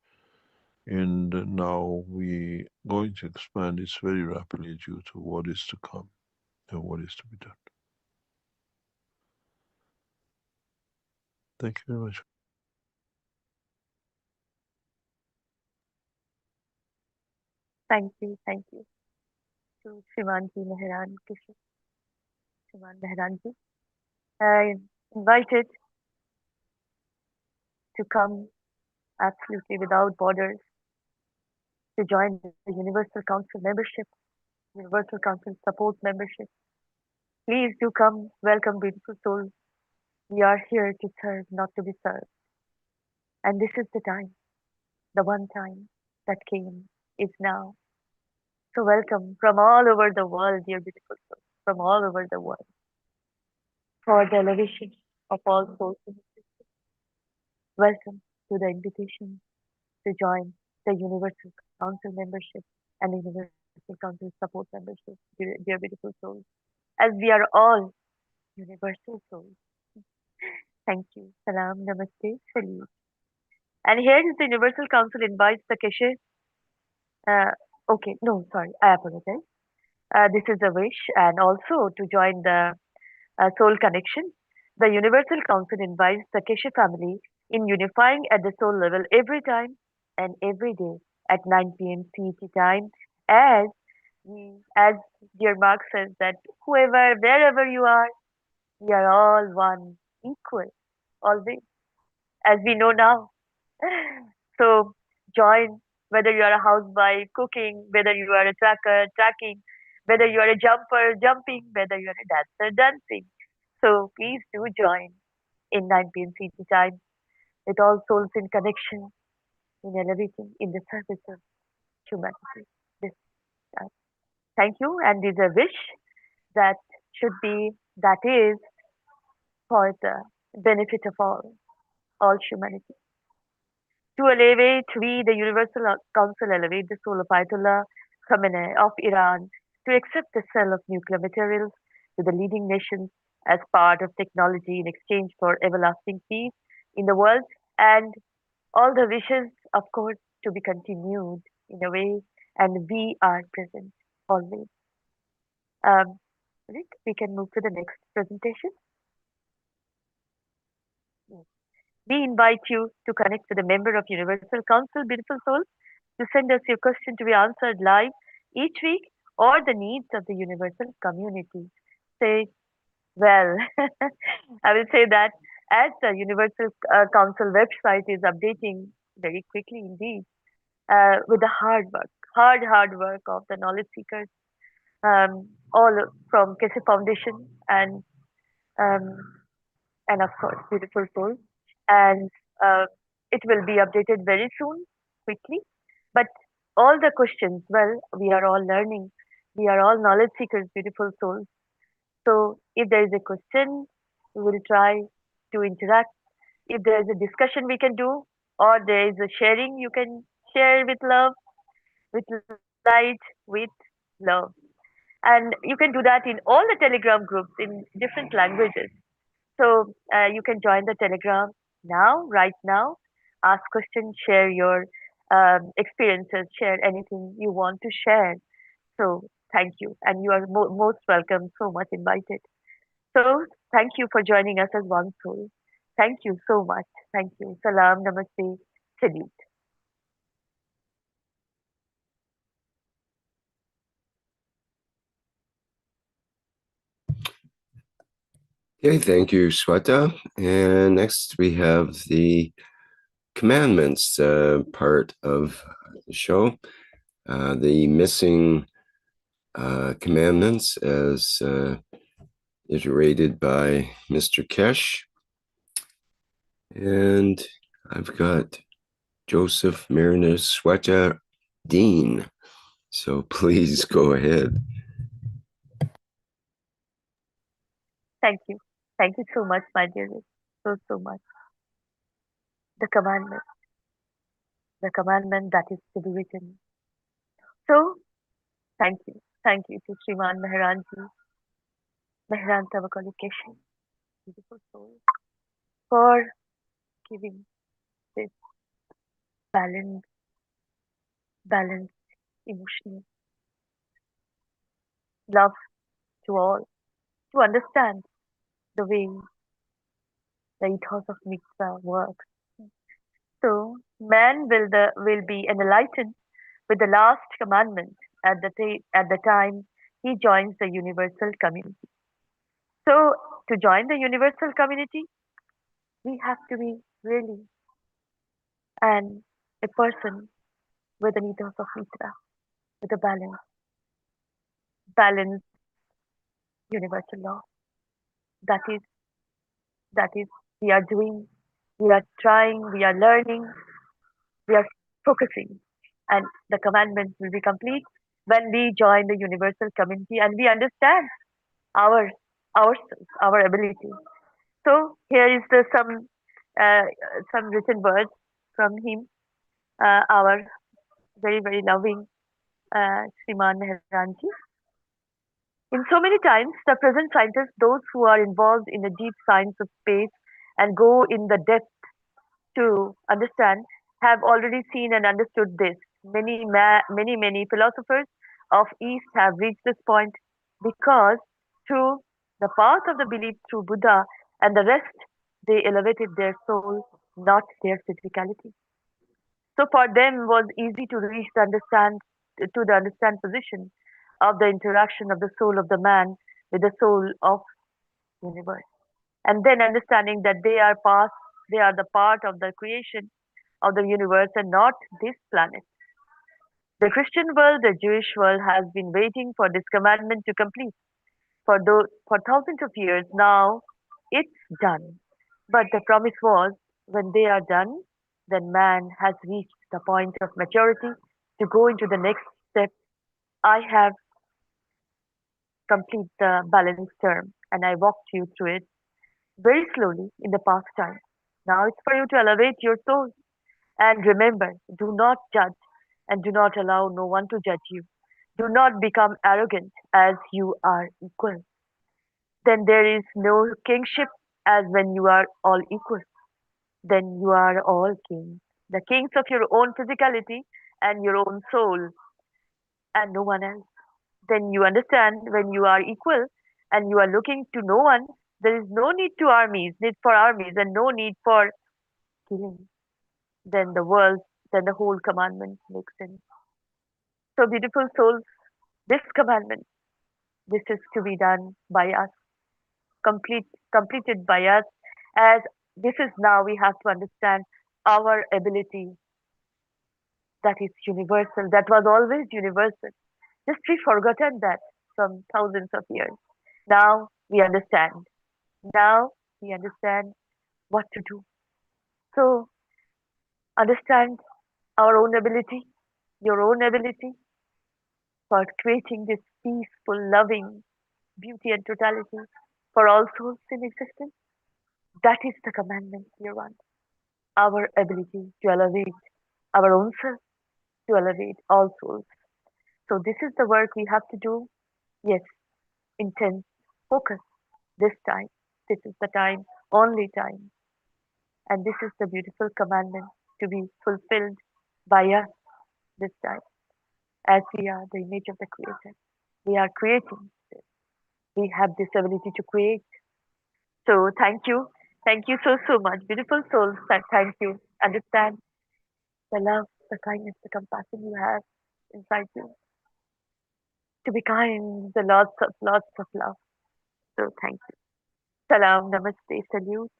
and now we going to expand this very rapidly due to what is to come and what is to be done. Thank you very much. Thank you to Shrimanji Mehran Keshe, Shriman Mehranji. Invited to come absolutely without borders to join the Universal Council membership, Universal Council support membership. Please do come. Welcome, beautiful souls. We are here to serve, not to be served. And this is the time, the one time that came is now. So welcome from all over the world, dear beautiful souls, from all over the world, for the elevation of all souls in existence. Welcome to the invitation to join the Universal Council membership and the Universal Council support membership, dear beautiful souls, as we are all universal souls. Thank you. Salam, namaste, salute. And here is the Universal Council invites the Keshe. Okay, no, sorry, I apologize. This is a wish, and also to join the soul connection. The Universal Council invites the Keshe family in unifying at the soul level every time and every day at 9 p.m. CET time, as as dear Mark says that whoever, wherever you are, we are all one, equal, always, as we know now. So join, whether you are a housewife cooking, whether you are a tracker tracking, whether you are a jumper jumping, whether you are a dancer dancing. So please do join in 9 p.m. CT time with all souls in connection, in elevating, in the service of humanity. This time. Thank you, and this is a wish that should be, that is for the benefit of all humanity. To elevate, we, the Universal Council, elevate the soul of Ayatollah Khamenei of Iran to accept the sale of nuclear materials to the leading nations as part of technology in exchange for everlasting peace in the world, and all the wishes, of course, to be continued in a way, and we are present always. Rick, we can move to the next presentation. We invite you to connect with a member of Universal Council, beautiful souls, to send us your question to be answered live each week, or the needs of the universal community. Say, well, I will say that as the Universal Council website is updating very quickly indeed, with the hard work of the knowledge seekers, all from Keshe Foundation um, and of course, beautiful souls. And it will be updated very soon, quickly. But all the questions, well, we are all learning. We are all knowledge seekers, beautiful souls. So if there is a question, we will try to interact. If there is a discussion we can do, or there is a sharing, you can share with love, with light, with love. And you can do that in all the Telegram groups in different languages. So you can join the Telegram now, right now. Ask questions, share your experiences, share anything you want to share. So thank you, and you are most welcome. So much invited. So thank you for joining us as one soul. Thank you so much. Thank you. Salam, namaste, salute. Okay, thank you, Sweta. And next we have the commandments part of the show. The missing commandments as iterated by Mr. Keshe. And I've got Joseph Mariner Sweta Dean. So please go ahead. Thank you. Thank you so much, my dear. So much. The commandment that is to be written. So, thank you. Thank you to Sriman Mehran Tavakoli Keshe, beautiful soul, for giving this balanced, emotional love to all, to understand the way the ethos of mitzvah works. So, man will be enlightened with the last commandment at the time he joins the universal community. So, to join the universal community, we have to be really a person with an ethos of mitra, with a balanced universal law. That is, we are doing, we are trying, we are learning, we are focusing, and the commandments will be complete when we join the universal community and we understand our ourselves, our ability. So here is some written words from him, our very, very loving Shriman Mehranji. In so many times, the present scientists, those who are involved in the deep science of space and go in the depth to understand, have already seen and understood this. Many philosophers of East have reached this point because through the path of the belief through Buddha and the rest, they elevated their soul, not their physicality. So for them was easy to reach the understand position of the interaction of the soul of the man with the soul of universe. And then understanding that they are the part of the creation of the universe and not this planet. The Christian world, the Jewish world has been waiting for this commandment to complete for thousands of years. Now it's done. But the promise was when they are done, then man has reached the point of maturity to go into the next step. I have complete the balance term and I walked you through it very slowly in the past time. Now it's for you to elevate your soul. And remember, do not judge and do not allow no one to judge you. Do not become arrogant as you are equal. Then there is no kingship as when you are all equal. Then you are all kings. The kings of your own physicality and your own soul and no one else. Then you understand when you are equal and you are looking to no one, there is no need for armies and no need for killing. Then then the whole commandment makes sense. So beautiful souls, this commandment, this is to be done by us, completed by us, as this is now we have to understand our ability that is universal, that was always universal. Just we forgotten that from thousands of years. Now we understand. Now we understand what to do. So understand our own ability, your own ability for creating this peaceful, loving beauty and totality for all souls in existence. That is the commandment, dear one. Our ability to elevate our own self, to elevate all souls. So this is the work we have to do. Yes, intense focus this time. This is the time, only time. And this is the beautiful commandment to be fulfilled by us this time, as we are the image of the Creator. We are creating this. We have this ability to create. So thank you. Thank you so, so much. Beautiful souls, thank you. Understand the love, the kindness, the compassion you have inside you. To be kind, the lots of love. So thank you. Salam, namaste, salute.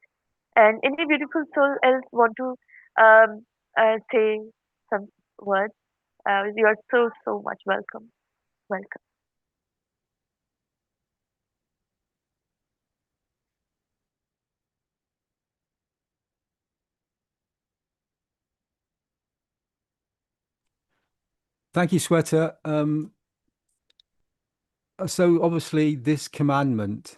And any beautiful soul else want to say some words? You are so, so much welcome. Welcome. Thank you, Sweta. So obviously this commandment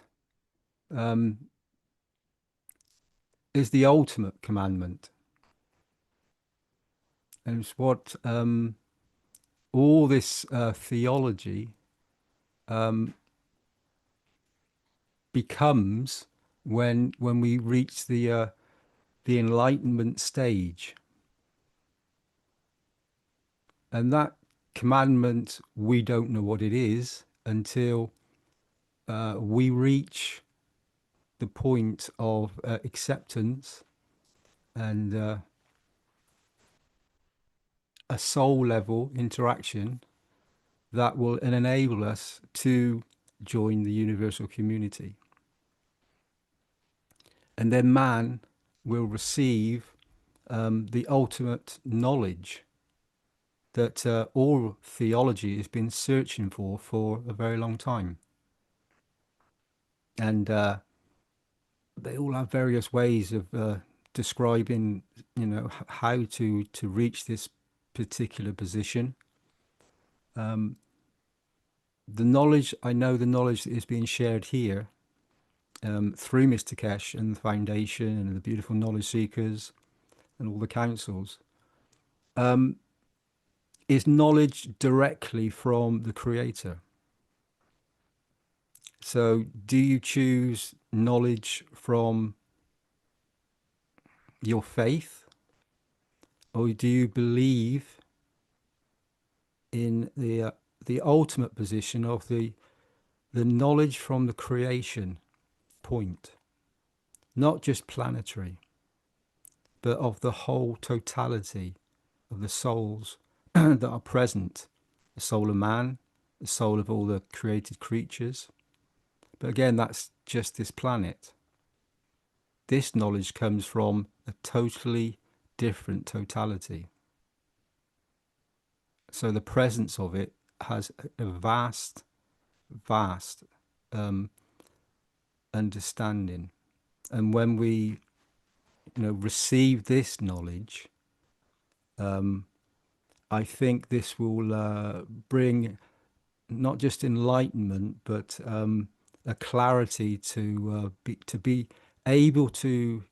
is the ultimate commandment. And it's what all this theology becomes when we reach the enlightenment stage. And that commandment, we don't know what it is until we reach the point of acceptance and a soul level interaction that will enable us to join the universal community. And then man will receive the ultimate knowledge that all theology has been searching for a very long time. And they all have various ways of describing, how to reach this particular position. The knowledge, I know the knowledge that is being shared here through Mr. Keshe and the foundation and the beautiful knowledge seekers and all the councils, is knowledge directly from the Creator. So do you choose knowledge from your faith, or do you believe in the ultimate position of the knowledge from the creation point, not just planetary, but of the whole totality of the souls that are present, the soul of man, the soul of all the created creatures. But again, that's just this planet. This knowledge comes from a totally different totality. So the presence of it has a vast, vast understanding. And when we, receive this knowledge, I think this will bring not just enlightenment, but a clarity to be able to,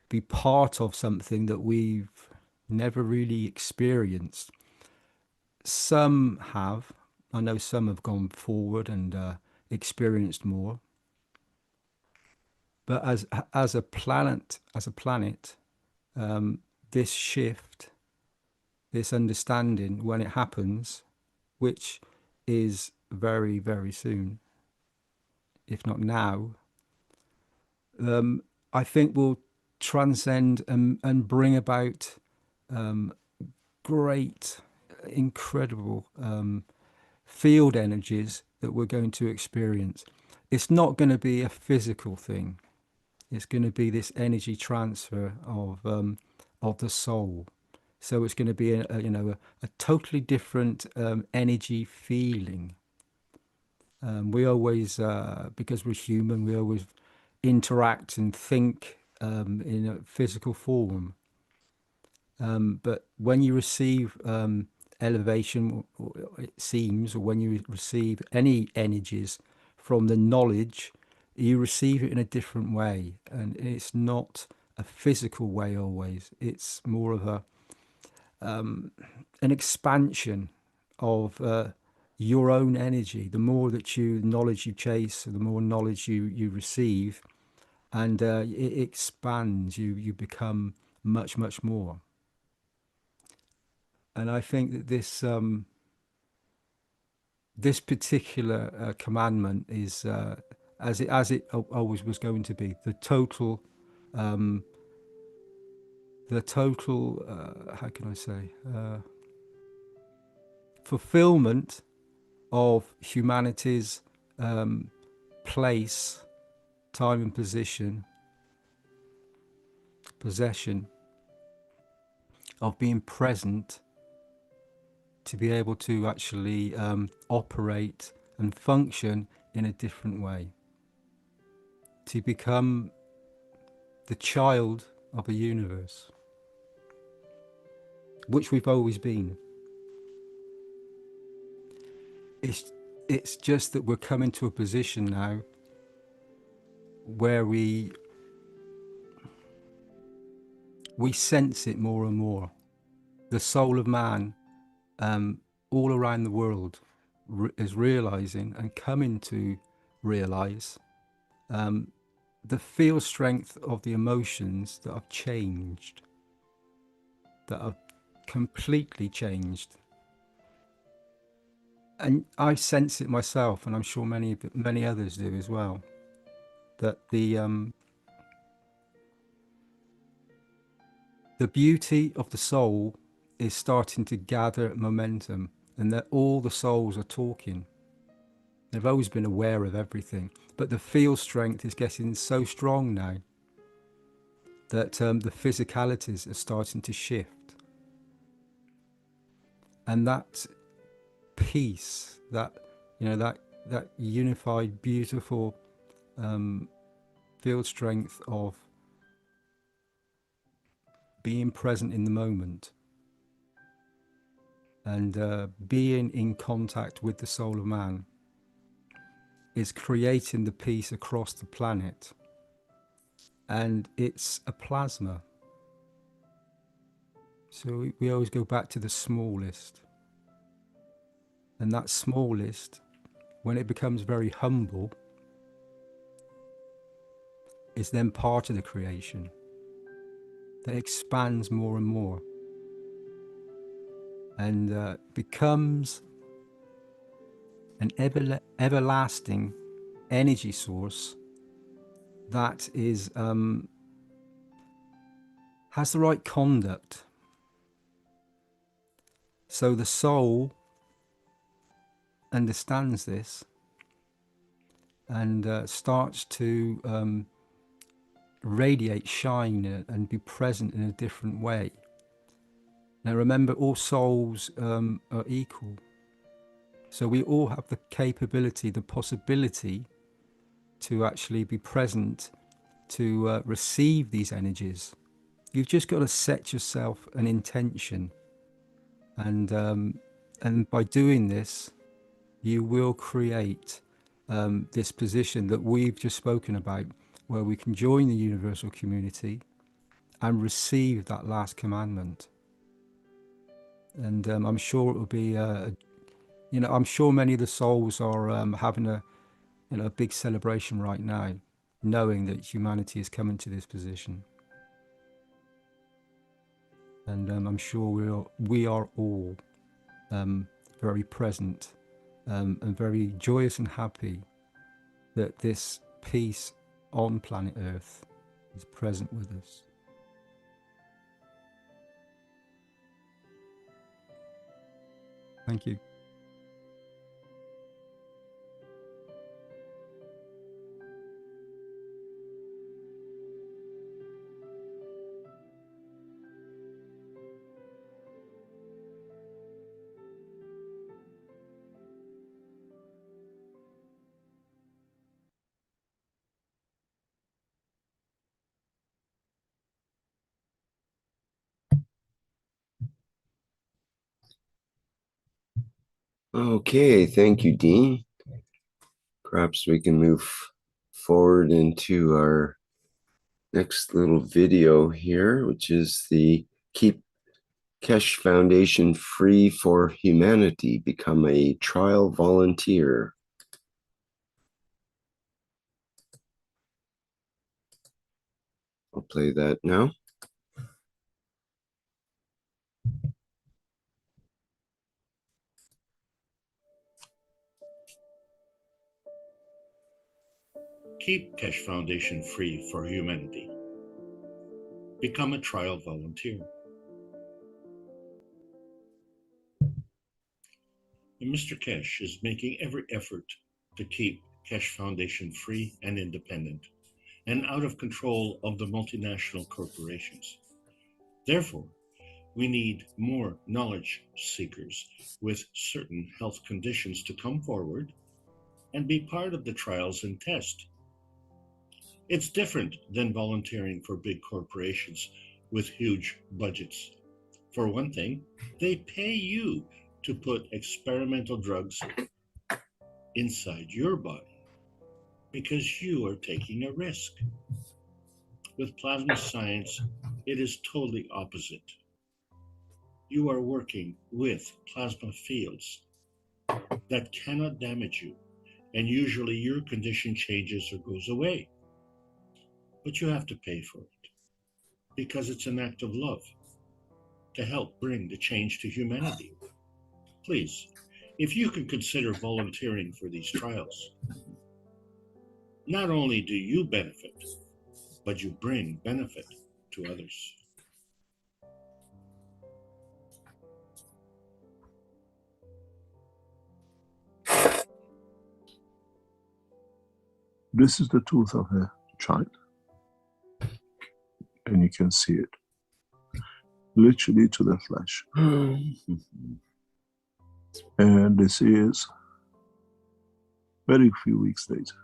be part of something that we've never really experienced. Some have. I know some have gone forward and experienced more. But as a planet, this shift, this understanding, when it happens, which is very, very soon, if not now, I think will transcend and bring about great, incredible field energies that we're going to experience. It's not going to be a physical thing. It's going to be this energy transfer of the soul. So it's going to be a totally different energy feeling. We always, because we're human, we always interact and think in a physical form. But when you receive elevation, or it seems, or when you receive any energies from the knowledge, you receive it in a different way. And it's not a physical way always. It's more of an expansion of your own energy. The more that knowledge you chase, the more knowledge you receive, and it expands. You become much, much more. And I think that this particular commandment is, as it always was going to be, the total, how can I say, fulfillment of humanity's place, time and possession of being present, to be able to actually operate and function in a different way, to become the child of the universe, which we've always been. It's just that we're coming to a position now where we sense it more and more. The soul of man all around the world is realizing and coming to realize the field strength of the emotions that have changed, that have completely changed. And I sense it myself, and I'm sure many others do as well, that the beauty of the soul is starting to gather momentum, and that all the souls are talking. They've always been aware of everything, but the field strength is getting so strong now that the physicalities are starting to shift. And that peace, that unified, beautiful field strength of being present in the moment and being in contact with the soul of man is creating the peace across the planet. And it's a plasma. So we always go back to the smallest. And that smallest, when it becomes very humble, is then part of the creation that expands more and more and becomes an everlasting energy source that is has the right conduct. So the soul understands this and starts to radiate, shine, and be present in a different way. Now remember, all souls are equal. So we all have the capability, the possibility to actually be present to receive these energies. You've just got to set yourself an intention, and by doing this, you will create this position that we've just spoken about, where we can join the universal community and receive that last commandment. And I'm sure it will be, I'm sure many of the souls are having a big celebration right now, knowing that humanity is coming to this position. And I'm sure we are all very present and very joyous and happy that this peace on planet Earth is present with us. Thank you. Okay, thank you, Dean. Perhaps we can move forward into our next little video here, which is the Keep Keshe Foundation Free for Humanity, become a trial volunteer. I'll play that now. Keep Keshe Foundation free for humanity. Become a trial volunteer. And Mr. Keshe is making every effort to keep Keshe Foundation free and independent, and out of control of the multinational corporations. Therefore, we need more knowledge seekers with certain health conditions to come forward and be part of the trials and test. It's different than volunteering for big corporations with huge budgets. For one thing, they pay you to put experimental drugs inside your body because you are taking a risk. With plasma science, it is totally opposite. You are working with plasma fields that cannot damage you, and usually your condition changes or goes away. But you have to pay for it because it's an act of love to help bring the change to humanity. Please, if you can consider volunteering for these trials, not only do you benefit, but you bring benefit to others. This is the tooth of a child, and you can see it literally to the flesh. And this is very few weeks later.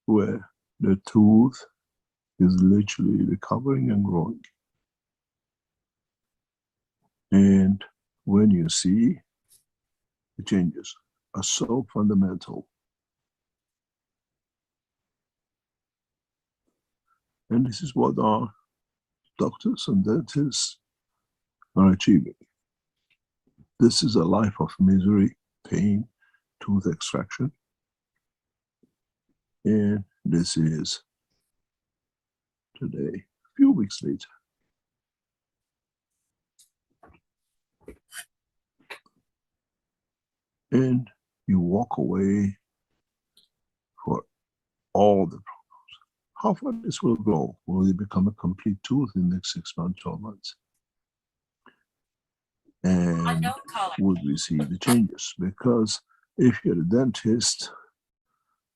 Where the tooth is literally recovering and growing. And when you see the changes are so fundamental, And this is what our doctors and dentists are achieving. This is a life of misery, pain, tooth extraction. And this is today, a few weeks later. And you walk away for all the problems. How far this will go? Will it become a complete tooth in the next 6 months, 12 months? And would we see the changes? Because if you're a dentist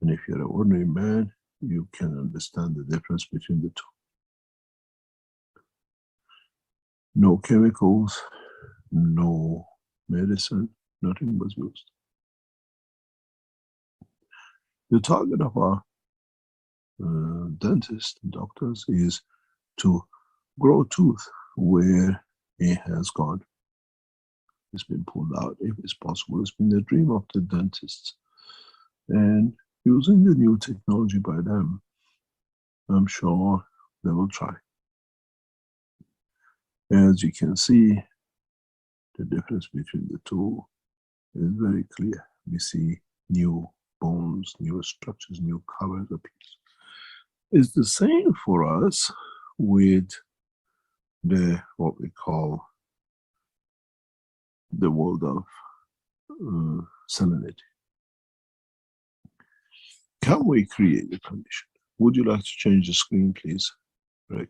and if you're an ordinary man, you can understand the difference between the two. No chemicals, no medicine, nothing was used. The target of our dentists and doctors is to grow tooth where it has gone. It's been pulled out if it's possible. It's been the dream of the dentists. And using the new technology by them, I'm sure they will try. As you can see, the difference between the two is very clear. We see new bones, new structures, new covers appear. It's the same for us with the, what we call the world of salinity. Can we create the condition? Would you like to change the screen, please, Greg?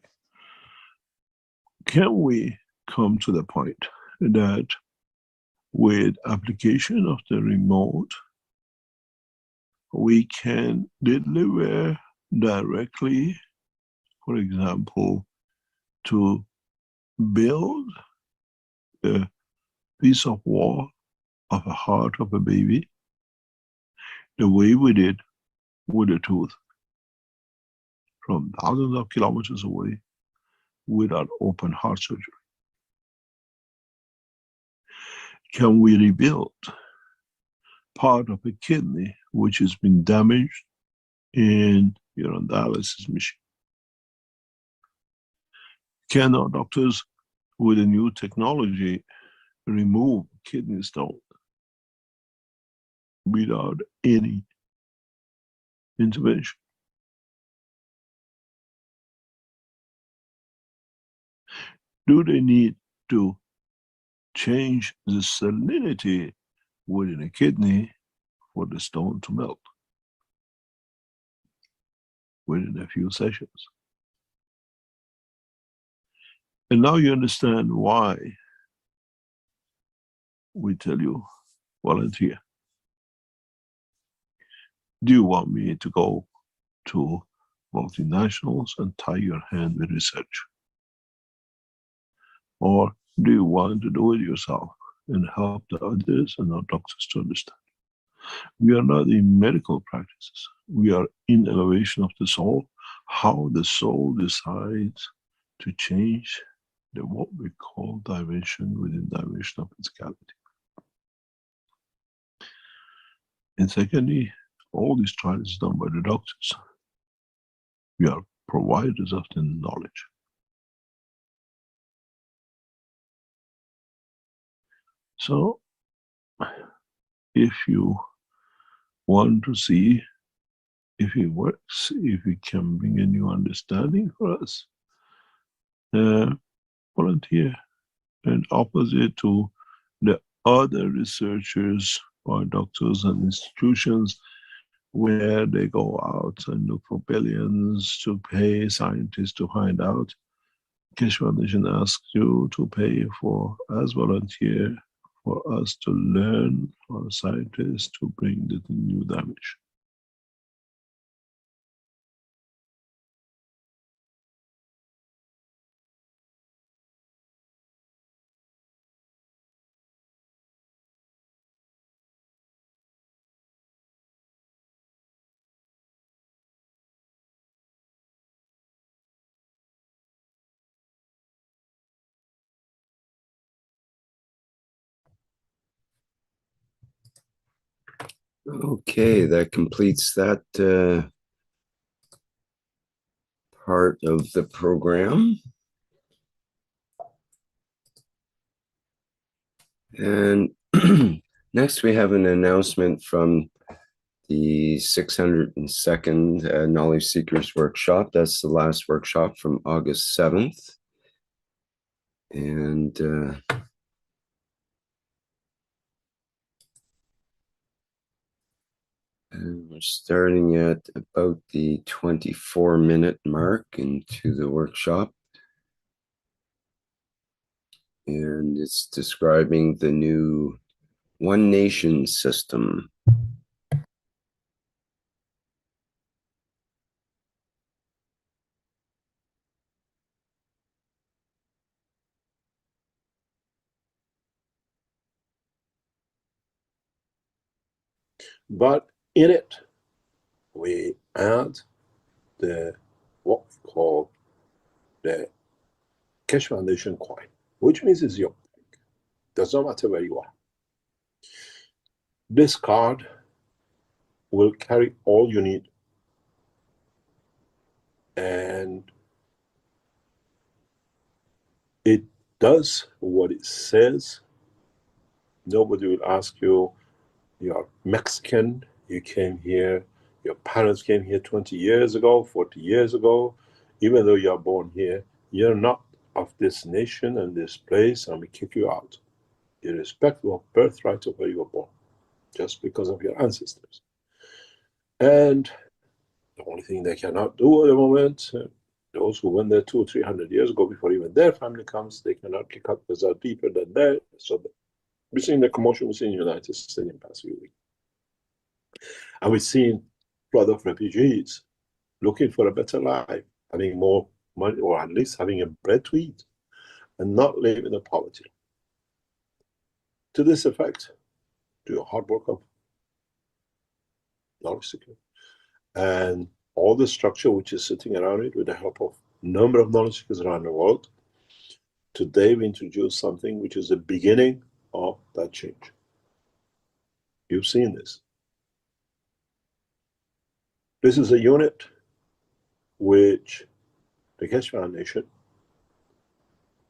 Can we come to the point that with application of the remote, we can deliver directly, for example, to build a piece of wall of a heart of a baby, the way we did with a tooth, from thousands of kilometers away, without open heart surgery? Can we rebuild part of a kidney which has been damaged in your dialysis machine? Can our doctors, with a new technology, remove kidney stone without any intervention? Do they need to change the salinity within a kidney for the stone to melt within a few sessions? And now you understand why we tell you, volunteer. Do you want me to go to multinationals and tie your hand with research? Or do you want to do it yourself and help the others and our doctors to understand? We are not in medical practices. We are in elevation of the soul, how the soul decides to change the what we call dimension within dimension of physicality. And secondly, all these trials done by the doctors. We are providers of the knowledge. So, if you want to see if it works, if it can bring a new understanding for us, volunteer. And opposite to the other researchers or doctors and institutions where they go out and look for billions to pay scientists to find out, Keshe Foundation asks you to pay for, as volunteer, for us to learn, for scientists to bring the new dimension. Okay, that completes that part of the program. And next we have an announcement from the 602nd Knowledge Seekers Workshop. That's the last workshop from August 7th. And we're starting at about the 24-minute mark into the workshop. And it's describing the new One Nation system. But in it, we add the what we call the Keshe Foundation coin, which means it's your pick. Does not matter where you are. This card will carry all you need, and it does what it says. Nobody will ask you, you're Mexican, you came here, your parents came here 20 years ago, 40 years ago. Even though you're born here, you're not of this nation and this place, and we kick you out, irrespective of birthright of where you were born, just because of your ancestors. And the only thing they cannot do at the moment, those who went there 200 or 300 years ago, before even their family comes, they cannot kick out because they're deeper than that. So we've seen the commotion we've seen in the United States in the past few weeks. And we've seen a lot of refugees looking for a better life, having more money, or at least having a bread to eat, and not living in poverty. To this effect, do a hard work of knowledge seeking. And all the structure which is sitting around it with the help of a number of knowledge seekers around the world. Today we introduce something which is the beginning of that change. You've seen this. This is a unit which the Keshe Foundation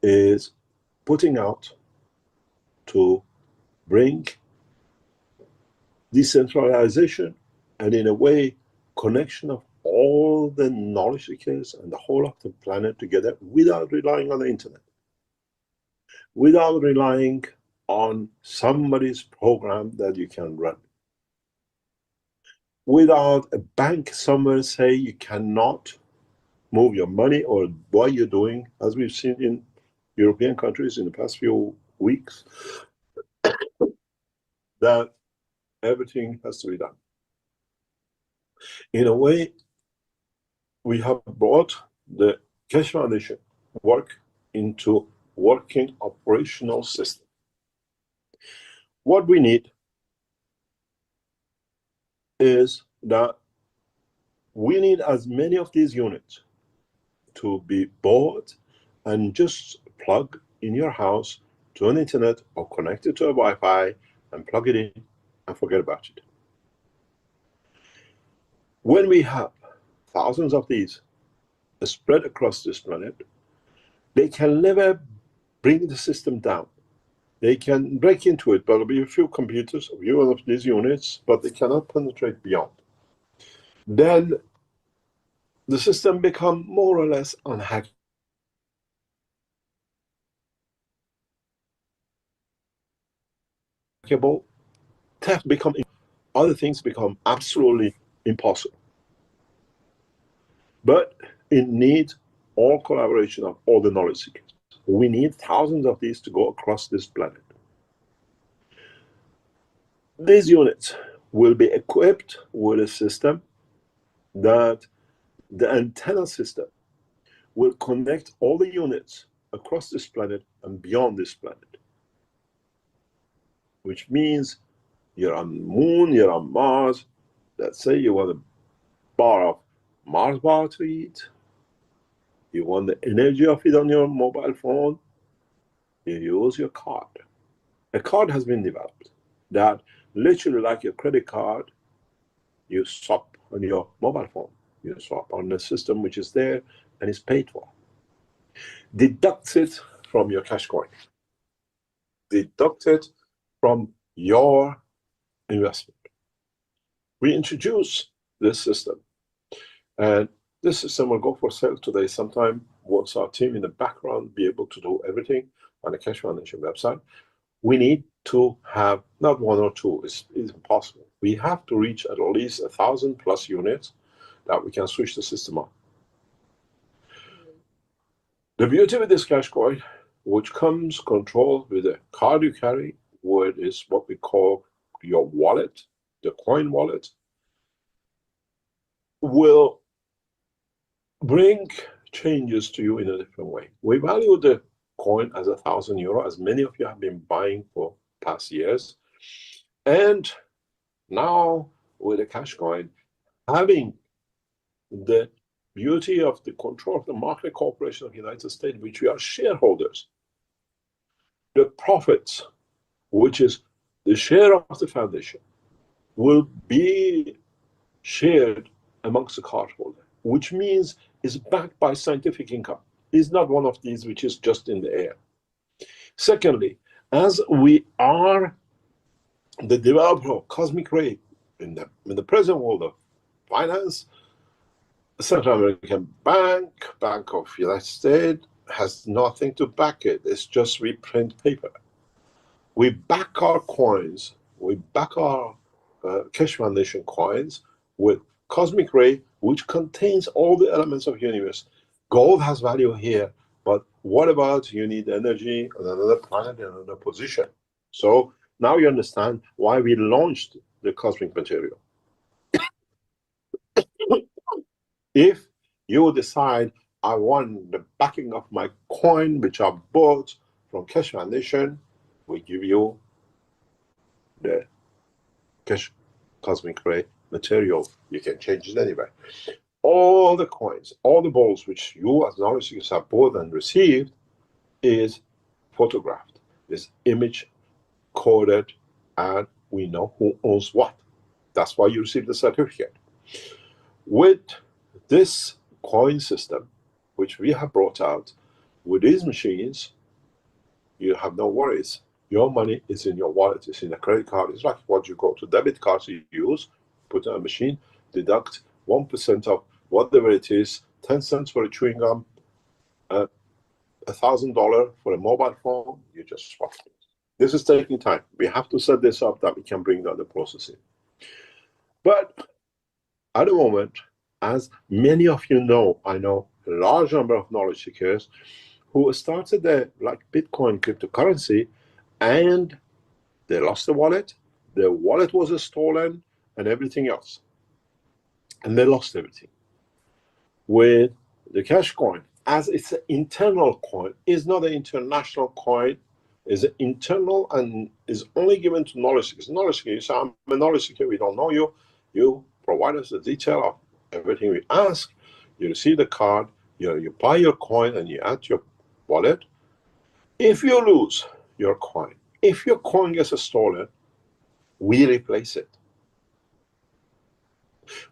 is putting out to bring decentralization and, in a way, connection of all the knowledge seekers and the whole of the planet together without relying on the internet, without relying on somebody's program that you can run, without a bank somewhere say you cannot move your money or what you're doing, as we've seen in European countries in the past few weeks, that everything has to be done. In a way, we have brought the Keshe Foundation work into working operational system. What we need is that we need as many of these units to be bought and just plug in your house to an internet or connected to a Wi-Fi and plug it in and forget about it. When we have thousands of these spread across this planet, they can never bring the system down. They can break into it, but there'll be a few computers, a few of these units, but they cannot penetrate beyond. Then the system becomes more or less unhackable. Theft becomes, other things become absolutely impossible. But it needs all collaboration of all the knowledge seekers. We need thousands of these to go across this planet. These units will be equipped with a system that the antenna system will connect all the units across this planet and beyond this planet. Which means you're on the moon, you're on Mars. Let's say you want a bar of Mars bar to eat. You want the energy of it on your mobile phone. You use your card. A card has been developed that literally, like your credit card, you swap on your mobile phone. You swap on the system which is there, and it's paid for. Deduct it from your cash coin. Deduct it from your investment. We introduce this system, and this system will go for sale today sometime once our team in the background be able to do everything on the Keshe Foundation website. We need to have not one or two, it's impossible. We have to reach at least 1,000+ units that we can switch the system on. The beauty with this cash coin, which comes controlled with a card you carry, which is what we call your wallet, the coin wallet, will bring changes to you in a different way. We value the coin as €1,000, as many of you have been buying for past years. And now with the cash coin, having the beauty of the control of the Market Corporation of the United States, which we are shareholders, the profits, which is the share of the foundation, will be shared amongst the cardholder, which means it's backed by scientific income. It's not one of these which is just in the air. Secondly, as we are the developer of cosmic ray in the present world of finance, Central American Bank of the United States has nothing to back it. It's just we print paper. We back our coins, we back our Keshe Foundation coins with cosmic ray, which contains all the elements of the universe. Gold has value here, but what about you need energy on another planet in another position? So now you understand why we launched the cosmic material. If you decide, I want the backing of my coin, which I bought from Keshe Foundation, we give you the Keshe cosmic ray material. You can change it anywhere. All the coins, all the balls which you as knowledge seekers have bought and received is photographed, is image coded, and we know who owns what. That's why you receive the certificate. With this coin system, which we have brought out, with these machines, you have no worries. Your money is in your wallet, it's in a credit card. It's like what you go to debit cards you use, put in a machine, deduct 1% of whatever it is, 10 cents for a chewing gum, $1,000 for a mobile phone, you just swap it. This is taking time. We have to set this up that we can bring down the processing. But at the moment, as many of you know, I know a large number of knowledge seekers who started their like Bitcoin cryptocurrency, and they lost the wallet was stolen, and everything else. And they lost everything. With the cash coin, as it's an internal coin, it's not an international coin, it's an internal and is only given to knowledge seekers. Knowledge seekers, so I'm a knowledge seeker, we don't know you. You provide us the detail of everything we ask, you receive the card, you buy your coin and you add to your wallet. If you lose your coin, if your coin gets stolen, we replace it.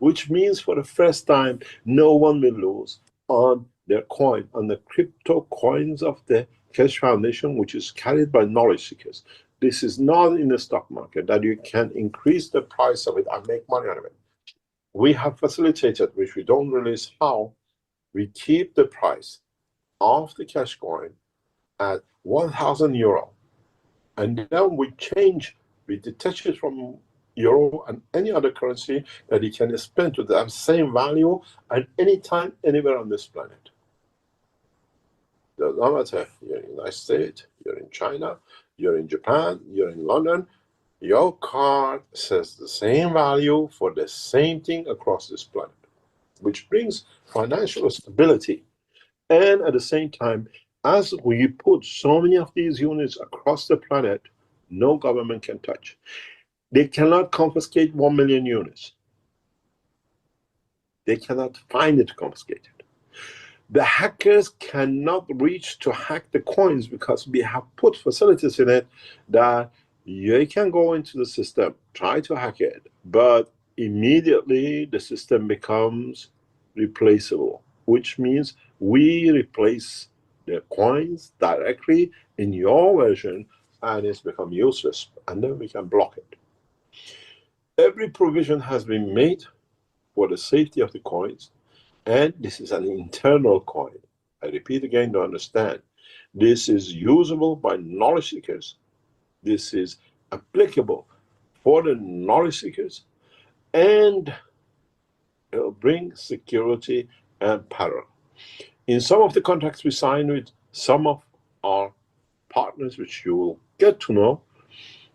Which means for the first time, no one will lose on their coin, on the crypto coins of the Keshe Foundation, which is carried by knowledge seekers. This is not in the stock market that you can increase the price of it and make money out of it. We have facilitated, which we don't release how, we keep the price of the cash coin at €1,000. And then we change, we detach it from euro and any other currency that you can spend to the same value at any time, anywhere on this planet. Does not matter. You're in the United States, you're in China, you're in Japan, you're in London. Your card says the same value for the same thing across this planet, which brings financial stability. And at the same time, as we put so many of these units across the planet, no government can touch. They cannot confiscate 1 million units. They cannot find it confiscated. The hackers cannot reach to hack the coins because we have put facilities in it that you can go into the system, try to hack it, but immediately the system becomes replaceable, which means we replace the coins directly in your version and it's become useless, and then we can block it. Every provision has been made for the safety of the coins, and this is an internal coin. I repeat again to understand. This is usable by knowledge seekers. This is applicable for the knowledge seekers, and it will bring security and power. In some of the contracts we sign with some of our partners, which you will get to know,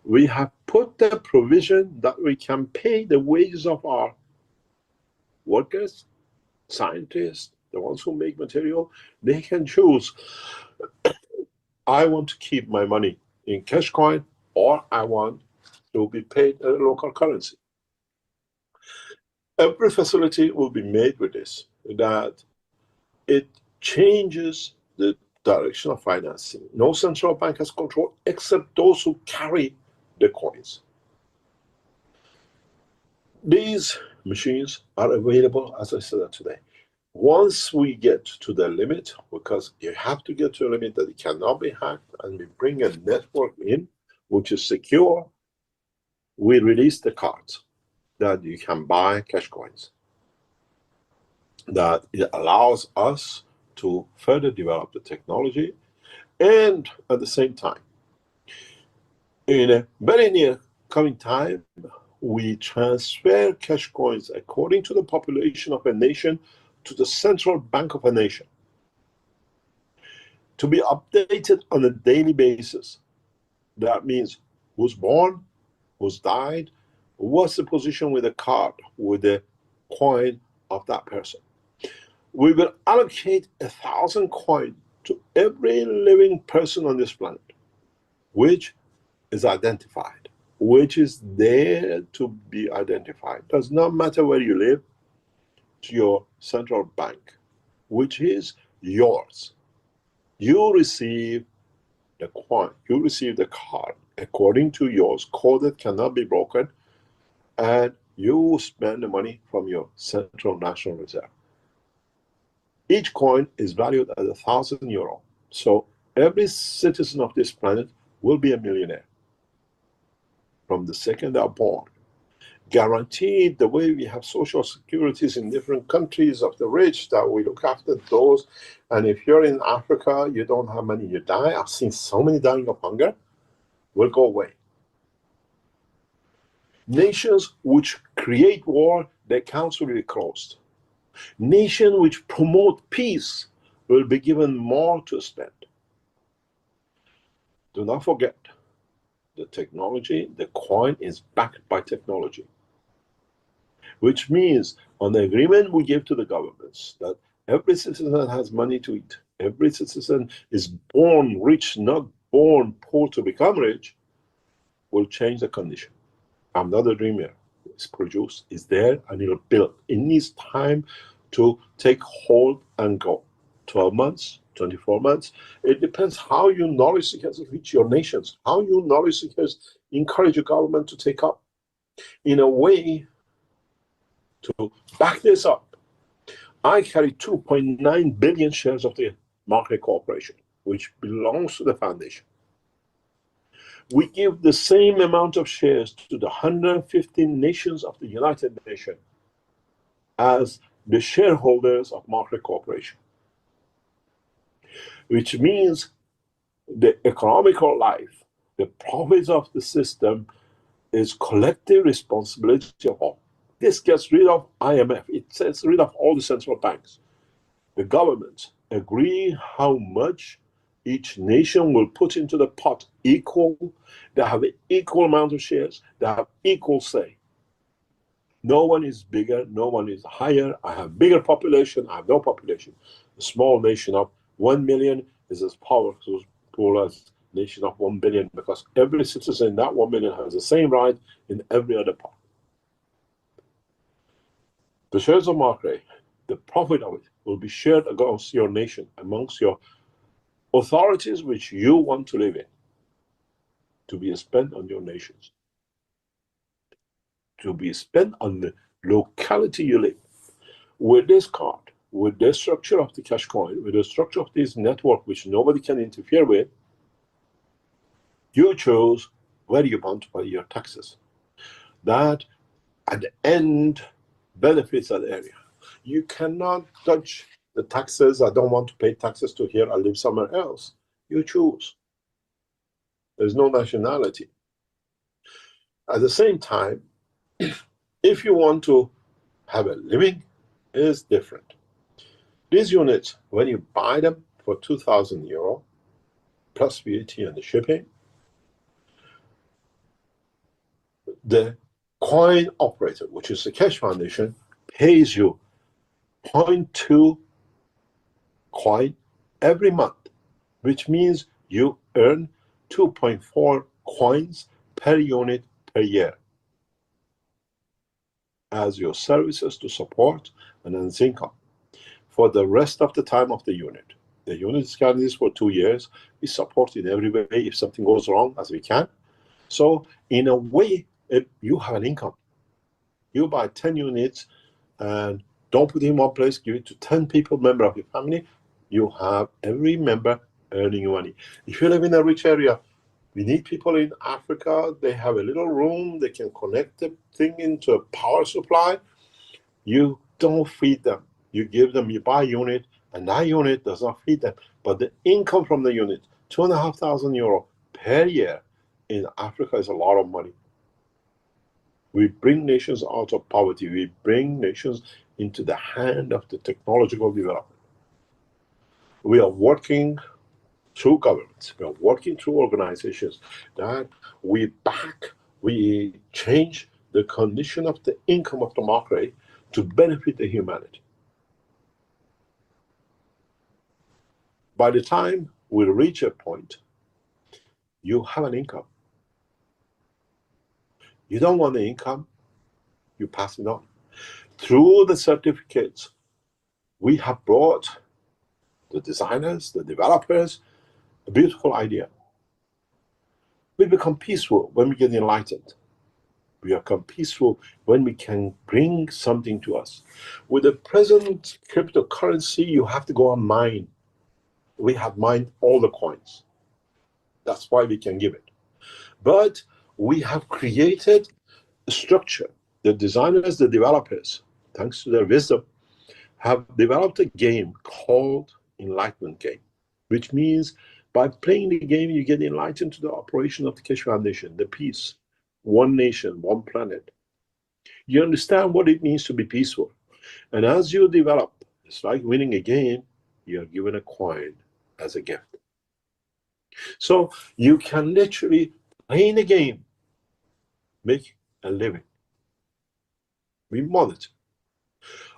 we have put the provision that we can pay the wages of our workers, scientists, the ones who make material. They can choose, I want to keep my money in cash coin, or I want to be paid in a local currency. Every facility will be made with this, that it changes the direction of financing. No central bank has control except those who carry the coins. These machines are available, as I said today. Once we get to the limit, because you have to get to a limit that it cannot be hacked, and we bring a network in which is secure, we release the cards that you can buy cash coins. That it allows us to further develop the technology, and at the same time, in a very near coming time, we transfer cash coins according to the population of a nation to the central bank of a nation to be updated on a daily basis. That means who's born, who's died, what's the position with the card, with the coin of that person. We will allocate 1,000 coins to every living person on this planet, which is identified, which is there to be identified. Does not matter where you live, to your central bank, which is yours. You receive the coin, you receive the card according to yours, coded, cannot be broken, and you spend the money from your central national reserve. Each coin is valued at €1,000. So every citizen of this planet will be a millionaire from the second they're born. Guaranteed, the way we have social securities in different countries of the rich, that we look after those. And if you're in Africa, you don't have money, you die. I've seen so many dying of hunger, will go away. Nations which create war, their accounts will be closed. Nations which promote peace will be given more to spend. Do not forget, the technology, the coin is backed by technology, which means on the agreement we give to the governments that every citizen has money to eat, every citizen is born rich, not born poor to become rich, will change the condition. I'm not a dreamer. It's produced, it's there, and it'll build. It needs time to take hold and go. 12 months, 24 months. It depends how you knowledge seekers reach your nations, how you knowledge seekers encourage your government to take up. In a way, to back this up, I carry 2.9 billion shares of the Market Corporation, which belongs to the foundation. We give the same amount of shares to the 115 nations of the United Nations as the shareholders of Market Corporation, which means the economical life, the profits of the system is collective responsibility of all. This gets rid of IMF. It gets rid of all the central banks. The governments agree how much each nation will put into the pot equal. They have an equal amount of shares. They have equal say. No one is bigger. No one is higher. I have bigger population. I have no population. A small nation of 1 million is as powerful as a nation of 1 billion, because every citizen in that 1 million has the same right in every other part. The shares of market, the profit of it, will be shared amongst your nation, amongst your authorities which you want to live in, to be spent on your nations, to be spent on the locality you live. With this card, with the structure of the cash coin, with the structure of this network, which nobody can interfere with, you choose where you want to pay your taxes. That, at the end, benefits that area. You cannot touch the taxes. I don't want to pay taxes to here. I live somewhere else. You choose. There's no nationality. At the same time, if you want to have a living, it's different. These units, when you buy them for 2,000 euro, plus VAT and the shipping, the coin operator, which is the Keshe Foundation, pays you 0.2 coin every month, which means you earn 2.4 coins per unit per year as your services to support and earn income for the rest of the time of the unit. The unit is guaranteed for 2 years. We support in every way if something goes wrong as we can. So in a way, you have an income. You buy 10 units and don't put it in one place, give it to 10 people, member of your family. You have every member earning money. If you live in a rich area, we need people in Africa. They have a little room. They can connect the thing into a power supply. You don't feed them. You give them, you buy a unit, and that unit does not feed them. But the income from the unit, 2,500 euro per year in Africa is a lot of money. We bring nations out of poverty. We bring nations into the hand of the technological development. We are working through governments. We are working through organizations that we back, we change the condition of the income of the market to benefit the humanity. By the time we reach a point, you have an income. You don't want the income, you pass it on. Through the certificates, we have brought the designers, the developers, a beautiful idea. We become peaceful when we get enlightened. We become peaceful when we can bring something to us. With the present cryptocurrency, you have to go and mine. We have mined all the coins. That's why we can give it. But we have created a structure. The designers, the developers, thanks to their wisdom, have developed a game called Enlightenment Game, which means by playing the game, you get enlightened to the operation of the Keshe Foundation, the peace, one nation, one planet. You understand what it means to be peaceful. And as you develop, it's like winning a game, you are given a coin as a gift. So you can literally play in a game, make a living. We monitor.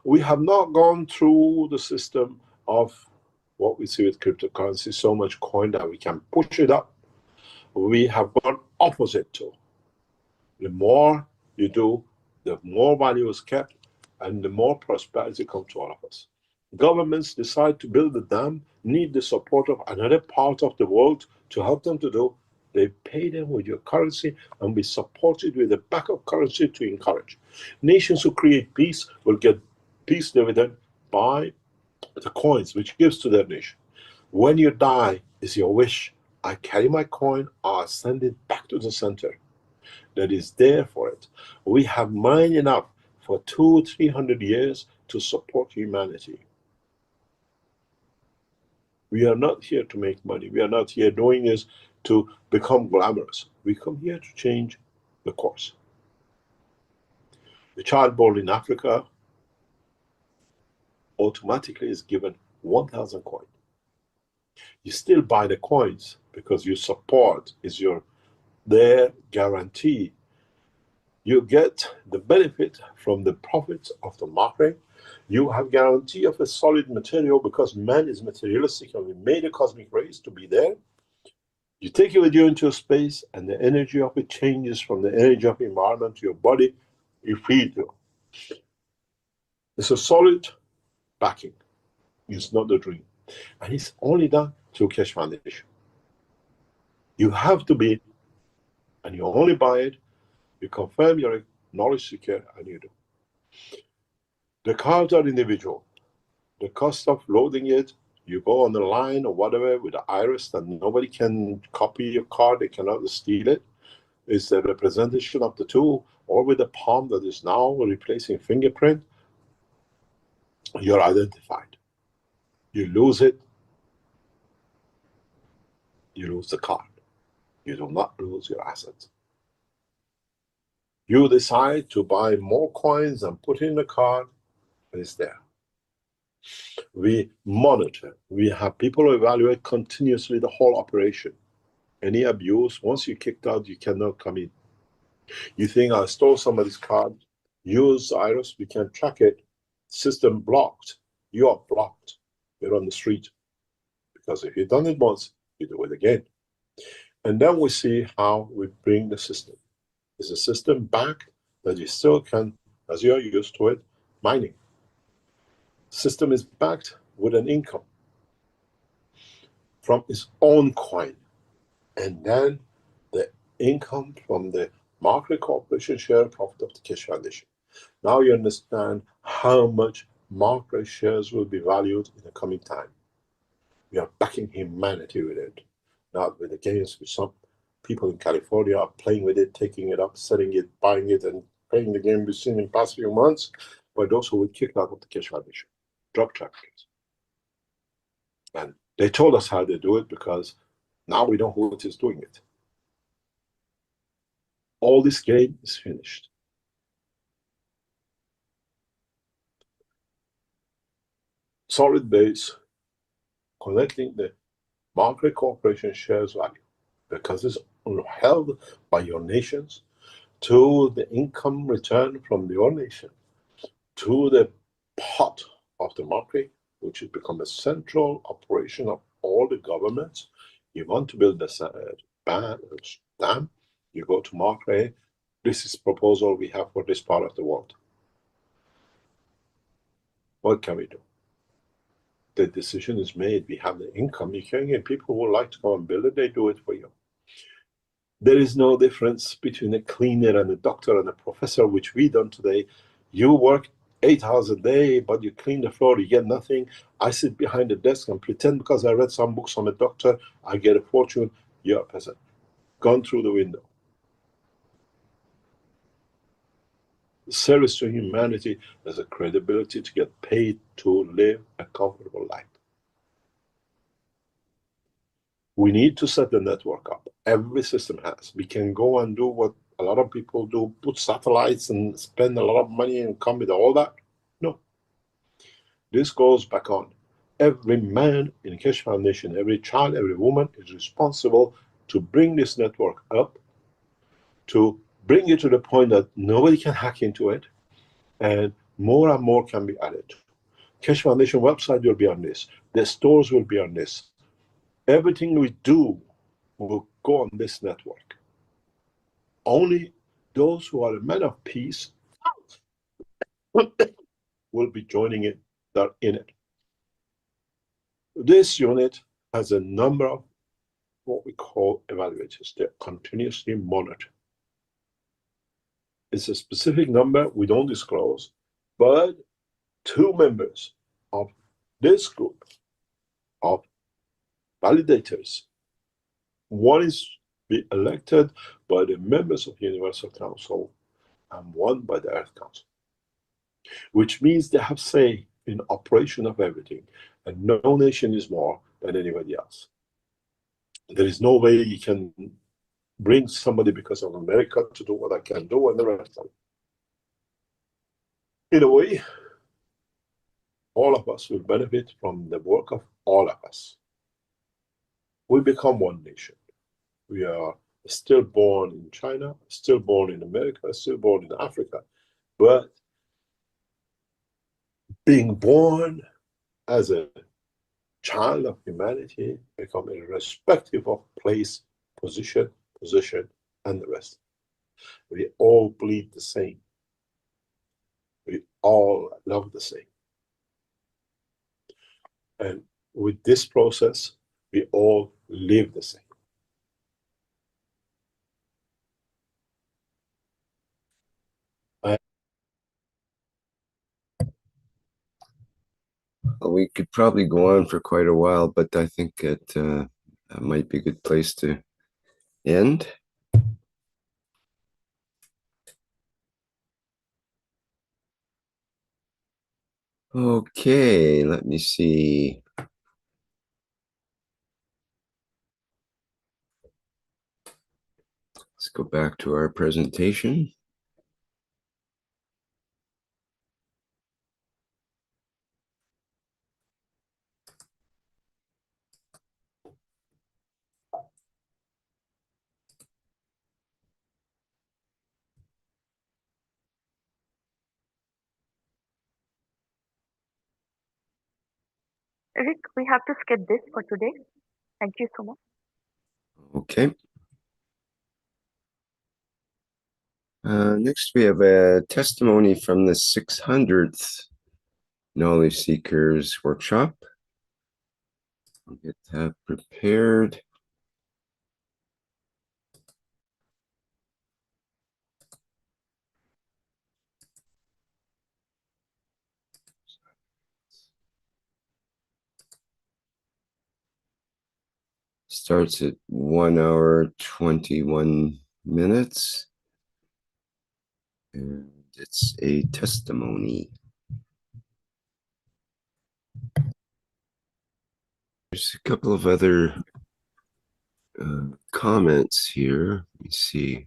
We have not gone through the system of what we see with cryptocurrency, so much coin that we can push it up. We have gone opposite to. The more you do, the more value is kept, and the more prosperity comes to all of us. Governments decide to build a dam, need the support of another part of the world to help them to do. They pay them with your currency, and we support it with a backup currency to encourage. Nations who create peace will get peace dividend by the coins, which gives to their nation. When you die, is your wish. I carry my coin, I send it back to the center that is there for it. We have mined enough for 200-300 years to support humanity. We are not here to make money. We are not here doing this to become glamorous. We come here to change the course. The child born in Africa automatically is given 1,000 coins. You still buy the coins because your support is their guarantee. You get the benefit from the profits of the market. You have guarantee of a solid material because man is materialistic and we made a cosmic rays to be there. You take it with you into space and the energy of it changes from the energy of the environment to your body. You feed you. It's a solid backing. It's not a dream. And it's only done through Keshe Foundation. You have to be, and you only buy it, you confirm you're knowledge seeker, and you do. The cards are individual. the cost of loading it, you go on the line or whatever with the iris, and nobody can copy your card, they cannot steal it. It's the representation of the two, or with the palm that is now replacing fingerprint, you're identified. You lose it, you lose the card. You do not lose your assets. You decide to buy more coins and put in the card, it's there. We monitor. We have people evaluate continuously the whole operation. Any abuse, once you're kicked out, you cannot come in. You think I stole somebody's card, use iris, we can track it, system blocked, you are blocked. You're on the street. Because if you've done it once, you do it again. And then we see how we bring the system. Is the system back that you still can, as you are used to it, mining. System is backed with an income from its own coin. And then the income from the market corporation share profit of the Keshe Foundation. Now you understand how much market shares will be valued in the coming time. We are backing humanity with it, not with the games with some people in California are playing with it, taking it up, selling it, buying it, and playing the game we've seen in the past few months, by those who were kicked out of the Keshe Foundation, drug traffickers. And they told us how they do it because now we know who is doing it. All this game is finished. Solid base, connecting the market corporation shares value, because it's held by your nations, to the income return from your nation, to the pot of the market, which has become a central operation of all the governments. You want to build a dam, you go to market, this is proposal we have for this part of the world. What can we do? The decision is made, we have the income, you can get people who would like to go and build it, they do it for you. There is no difference between a cleaner and a doctor and a professor, which we done today. You work 8 hours a day, but you clean the floor, you get nothing. I sit behind the desk and pretend because I read some books from a doctor, I get a fortune. You're a peasant. Gone through the window. Service to humanity has a credibility to get paid to live a comfortable life. We need to set the network up. Every system has. We can go and do what a lot of people do, put satellites and spend a lot of money and come with all that. No. This goes back on. Every man in Keshe Foundation, every child, every woman is responsible to bring this network up, to bring it to the point that nobody can hack into it, and more can be added. Keshe Foundation website will be on this. The stores will be on this. Everything we do will go on this network. Only those who are a men of peace will be joining it, that are in it. This unit has a number of what we call evaluators. They're continuously monitored. It's a specific number we don't disclose, but 2 members of this group of validators, one is be elected by the members of the Universal Council and one by the Earth Council, which means they have say in operation of everything, and no nation is more than anybody else. There is no way you can bring somebody because of America to do what I can do and the rest of it. In a way, all of us will benefit from the work of all of us. We become one nation. We are still born in China, still born in America, still born in Africa, but being born as a child of humanity, become irrespective of place, position, and the rest. We all bleed the same. We all love the same. And with this process, we all live the same. we could probably go on for quite a while, but I think that might be a good place to end. Okay, let me see. Let's go back to our presentation. Rick, we have to skip this for today. Thank you so much. Okay. Next, we have a testimony from the 600th Knowledge Seekers Workshop. I'll get that prepared. Starts at 1 hour, 21 minutes. And it's a testimony. There's a couple of other comments here. Let me see.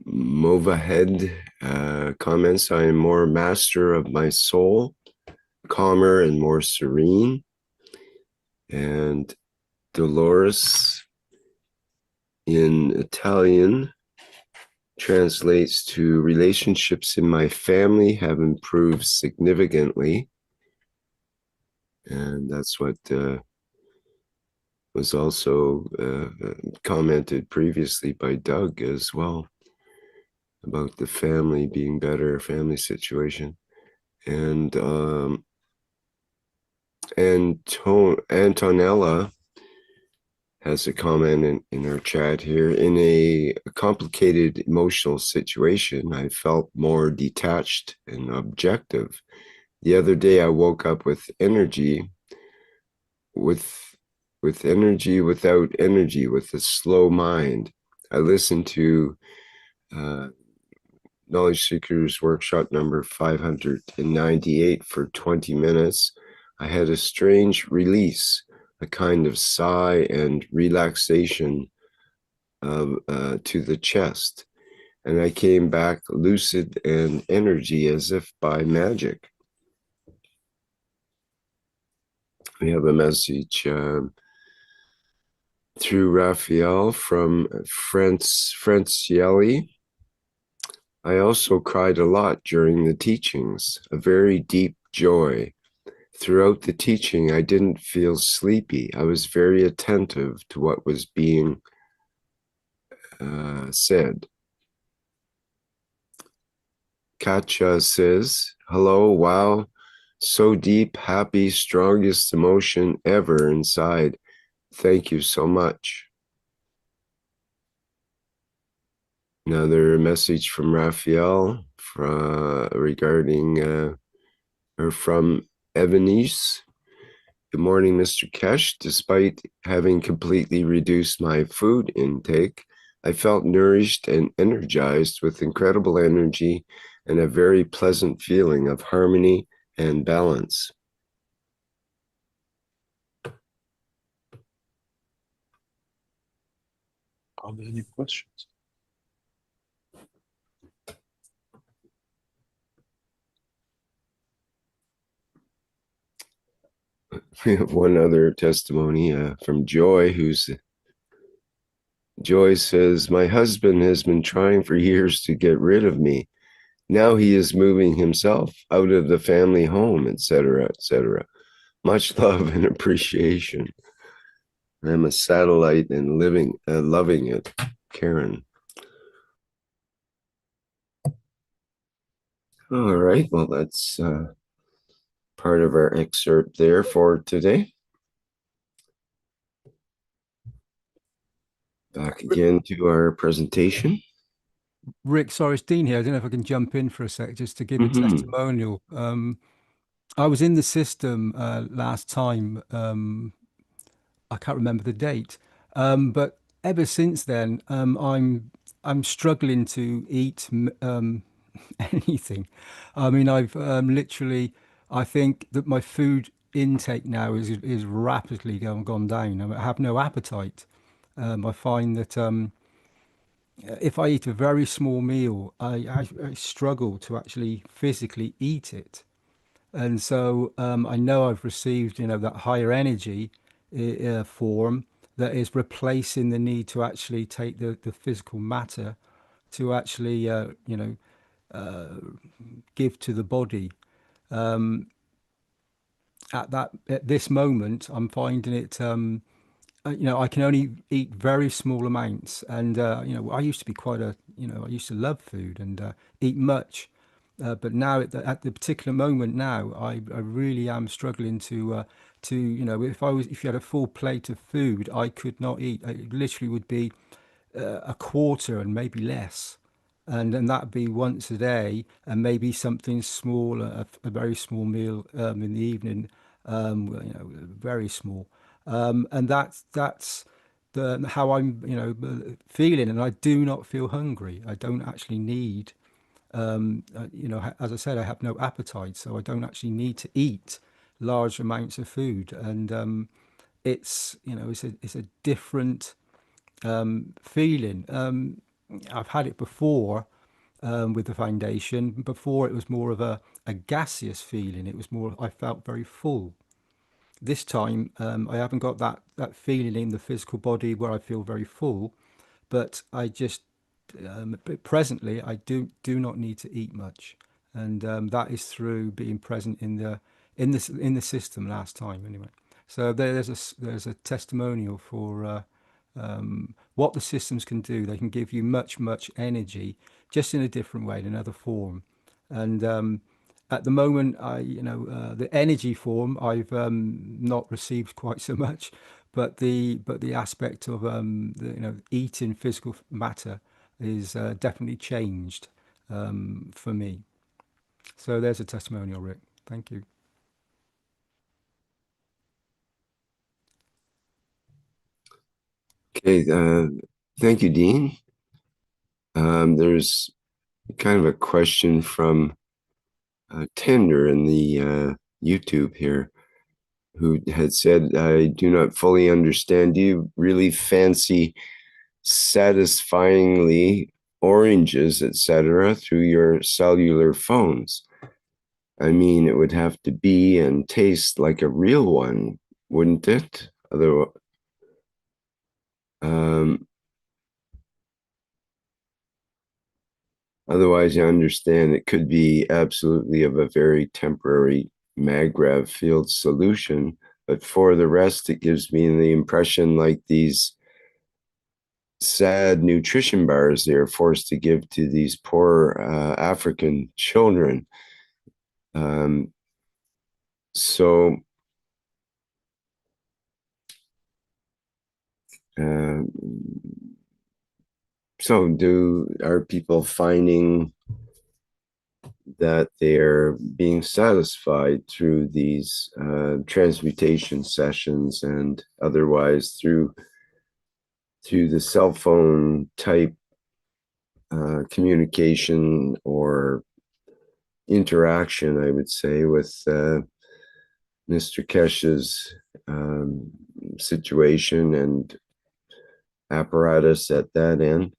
Movahead comments, I am more master of my soul, calmer and more serene. And Dolores in Italian translates to relationships in my family have improved significantly. And that's what was also commented previously by Doug as well, about the family being better, family situation. And Antonella has a comment in our chat here. In a complicated emotional situation, I felt more detached and objective. The other day, I woke up with energy, with energy without energy, with a slow mind. I listened to Knowledge Seekers Workshop number 598 for 20 minutes. I had a strange release, a kind of sigh and relaxation to the chest. And I came back lucid and energy as if by magic. We have a message through Raphael from Francielli. I also cried a lot during the teachings, a very deep joy. Throughout the teaching, I didn't feel sleepy. I was very attentive to what was being said. Katja says, hello, wow, so deep, happy, strongest emotion ever inside. Thank you so much. Another message from Raphael regarding or from Evanise. Good morning, Mr. Keshe. Despite having completely reduced my food intake, I felt nourished and energized with incredible energy and a very pleasant feeling of harmony and balance. Are there any questions? We have one other testimony from Joy, Joy says, my husband has been trying for years to get rid of me. Now he is moving himself out of the family home, etc., etc. Much love and appreciation. I'm a satellite and loving it, Karen. All right, well, that's part of our excerpt there for today. Back again to our presentation. Rick, sorry, it's Dean here. I don't know if I can jump in for a sec just to give a testimonial. I was in the system last time. I can't remember the date, but ever since then, I'm struggling to eat anything. I mean, I've literally, I think that my food intake now is rapidly gone down. I have no appetite. I find that if I eat a very small meal, I struggle to actually physically eat it. And so I know I've received, that higher energy form that is replacing the need to actually take the physical matter to actually, give to the body. At this moment, I'm finding it. I can only eat very small amounts, and I used to be I used to love food and eat much, but now at the particular moment now, I really am struggling if you had a full plate of food, I could not eat. It literally would be a quarter and maybe less, and that'd be once a day, and maybe something small, a very small meal in the evening, very small, and that's how I'm feeling, and I do not feel hungry. I don't actually need, as I said, I have no appetite, so I don't actually need to eat large amounts of food, and it's a different feeling. I've had it before with the foundation. Before it was more of a gaseous feeling. It was more, I felt very full. This time, I haven't got that feeling in the physical body where I feel very full, but I just presently I do not need to eat much, and that is through being present in the system last time anyway. So there's a testimonial for what the systems can do. They can give you much energy, just in a different way, in another form. And at the moment, the energy form I've not received quite so much, but the aspect of eating physical matter is definitely changed for me. So there's a testimonial, Rick. Thank you. Okay, thank you, Dean. There's kind of a question from Tender in the YouTube here, who had said, I do not fully understand. Do you really fancy satisfyingly oranges, etc., through your cellular phones? I mean, it would have to be and taste like a real one, wouldn't it? Otherwise, I understand it could be absolutely of a very temporary Magravs field solution, but for the rest, it gives me the impression like these sad nutrition bars they are forced to give to these poor African children. So are people finding that they're being satisfied through these transmutation sessions and otherwise through the cell phone type communication or interaction, I would say, with Mr. Keshe's situation and apparatus at that end?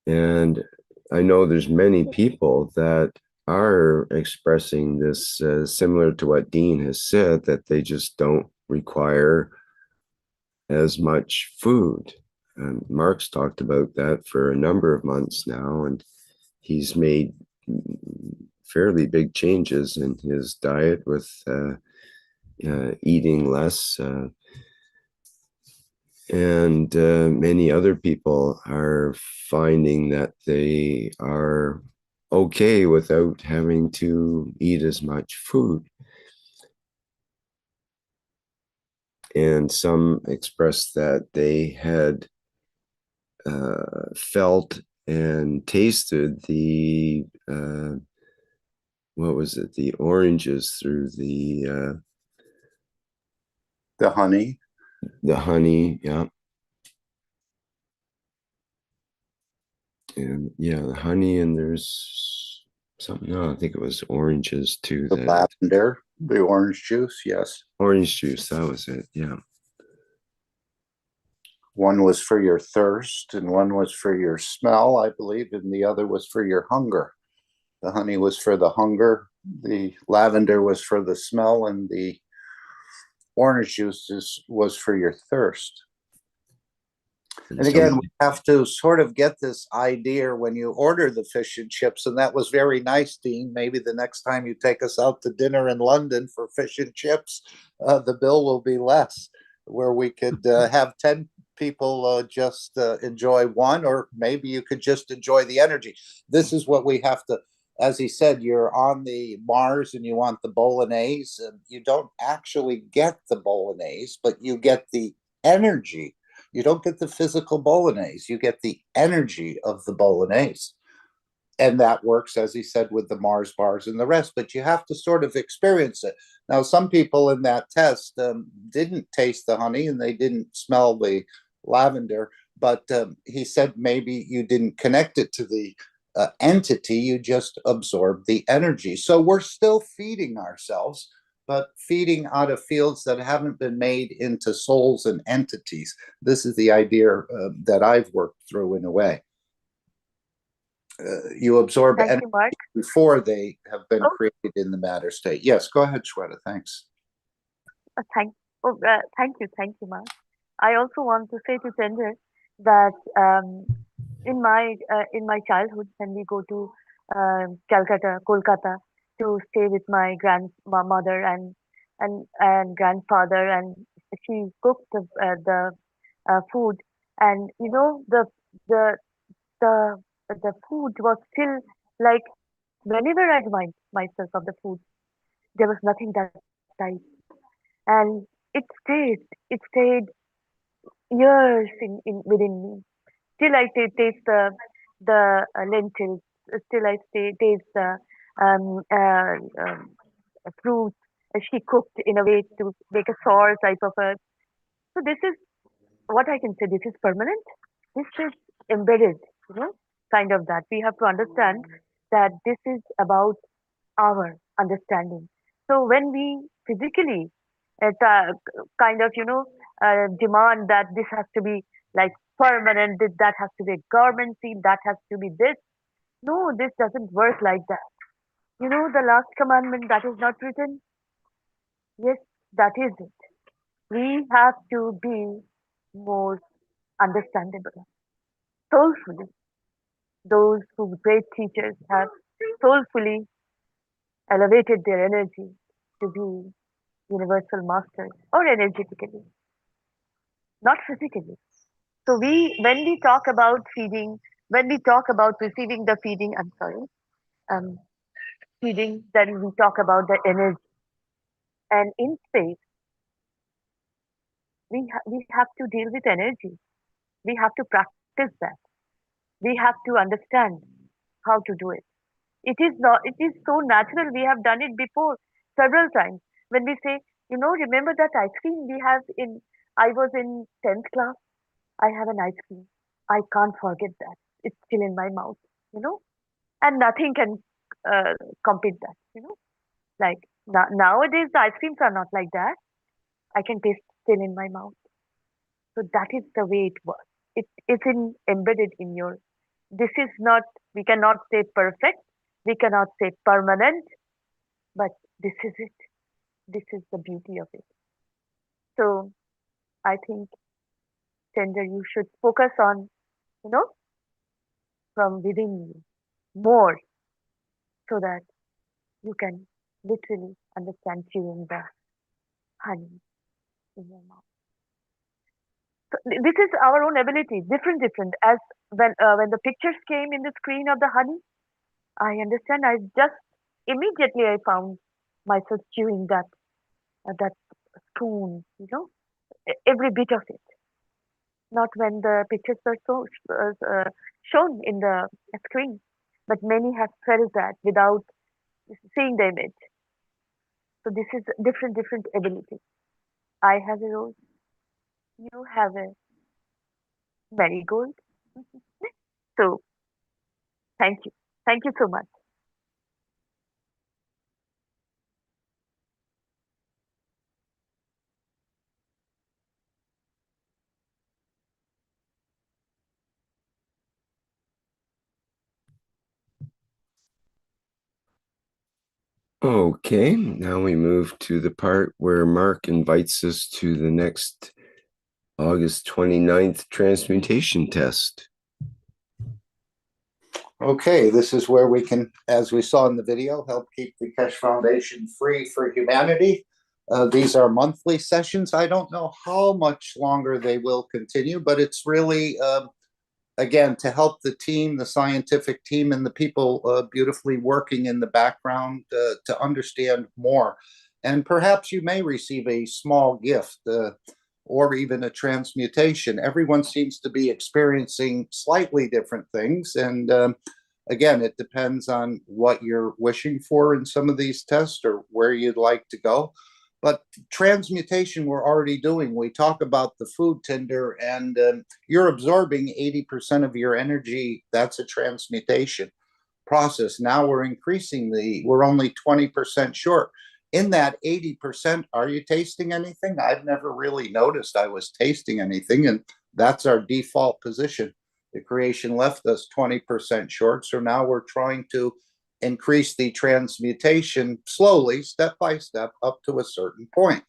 And I know there's many people that are expressing this, similar to what Dean has said, that they just don't require as much food. And Mark's talked about that for a number of months now, and he's made fairly big changes in his diet with eating less. And many other people are finding that they are okay without having to eat as much food. And some expressed that they had felt and tasted the what was it? The oranges through the honey. The honey, yeah. And yeah, the honey, and there's something. No, I think it was oranges too. The lavender, the orange juice, yes. Orange juice, that was it. Yeah. One was for your thirst, and one was for your smell, I believe, and the other was for your hunger. The honey was for the hunger, the lavender was for the smell, and the orange juice was for your thirst. And again, we have to sort of get this idea when you order the fish and chips, and that was very nice, Dean. Maybe the next time you take us out to dinner in London for fish and chips, the bill will be less, where we could have 10 people just enjoy one, or maybe you could just enjoy the energy. This is what we have to, as he said, you're on the Mars and you want the bolognese, and you don't actually get the bolognese, but you get the energy. You don't get the physical bolognese, you get the energy of the bolognese. And that works, as he said, with the Mars bars and the rest, but you have to sort of experience it. Now, some people in that test didn't taste the honey and they didn't smell the lavender, but he said maybe you didn't connect it to the entity, you just absorbed the energy. So we're still feeding ourselves, but feeding out of fields that haven't been made into souls and entities. This is the idea that I've worked through in a way. You absorb energy before they have been created in the matter state. Yes, go ahead, Shweta. Thanks. Thank you, Mark. I also want to say to Tender that in my childhood, when we go to Kolkata, to stay with my grandmother and grandfather, and she cooked the food, and you know the food was still like, whenever I remind myself of the food, there was nothing that type, and it stayed years in within me. Still I taste the lentils. Still I taste the um, uh, um, fruit she cooked in a way to make a sour type of a. So this is what I can say. This is permanent. This is embedded. You know, kind of that. We have to understand that this is about our understanding. So when we physically kind of demand that this has to be like permanent, that has to be a government seal, that has to be this. No, this doesn't work like that. You know, the last commandment that is not written. Yes, that is it. We have to be more understandable, soulfully. Those who great teachers have soulfully elevated their energy to be universal masters, or energetically, not physically. So when we talk about feeding, when we talk about receiving the feeding, um, feeding, then we talk about the energy. And in space, we have to deal with energy. We have to practice that. We have to understand how to do it. It is not. It is so natural. We have done it before several times. When we say, remember that ice cream we have in. I was in 10th class. I have an ice cream. I can't forget that. It's still in my mouth. And nothing can compete that. Like nowadays, the ice creams are not like that. I can taste still in my mouth. So that is the way it works. It is embedded in your. This is not. We cannot say perfect. We cannot say permanent. But this is it. This is the beauty of it. So I think, Tender, you should focus on, from within you more, so that you can literally understand chewing the honey in your mouth. So this is our own ability, different. As when the pictures came in the screen of the honey, I understand. I just immediately I found myself chewing that spoon, every bit of it. not when the pictures were shown in the screen, but many have felt that without seeing the image. So this is different ability. I have a rose, you have a marigold. So thank you so much. Okay, now we move to the part where Mark invites us to the next August 29th transmutation test. Okay, this is where we can, as we saw in the video, help keep the Keshe Foundation free for humanity. These are monthly sessions. I don't know how much longer they will continue, but it's really, again, to help the team, the scientific team, and the people beautifully working in the background to understand more. And perhaps you may receive a small gift or even a transmutation. Everyone seems to be experiencing slightly different things. And again, it depends on what you're wishing for in some of these tests or where you'd like to go. But transmutation we're already doing. We talk about the food tinder, and you're absorbing 80% of your energy. That's a transmutation process. Now we're increasing we're only 20% short. In that 80%, are you tasting anything? I've never really noticed I was tasting anything, and that's our default position. The creation left us 20% short, so now we're trying to increase the transmutation slowly, step by step, up to a certain point.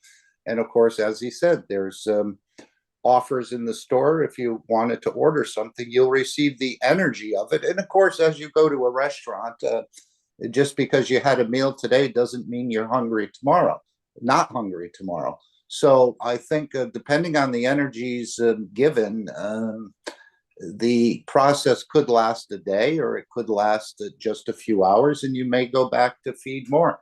And of course, as he said, there's offers in the store. If you wanted to order something, you'll receive the energy of it. And of course, as you go to a restaurant, just because you had a meal today doesn't mean you're hungry tomorrow, not hungry tomorrow. So I think depending on the energies given, the process could last a day, or it could last just a few hours, and you may go back to feed more.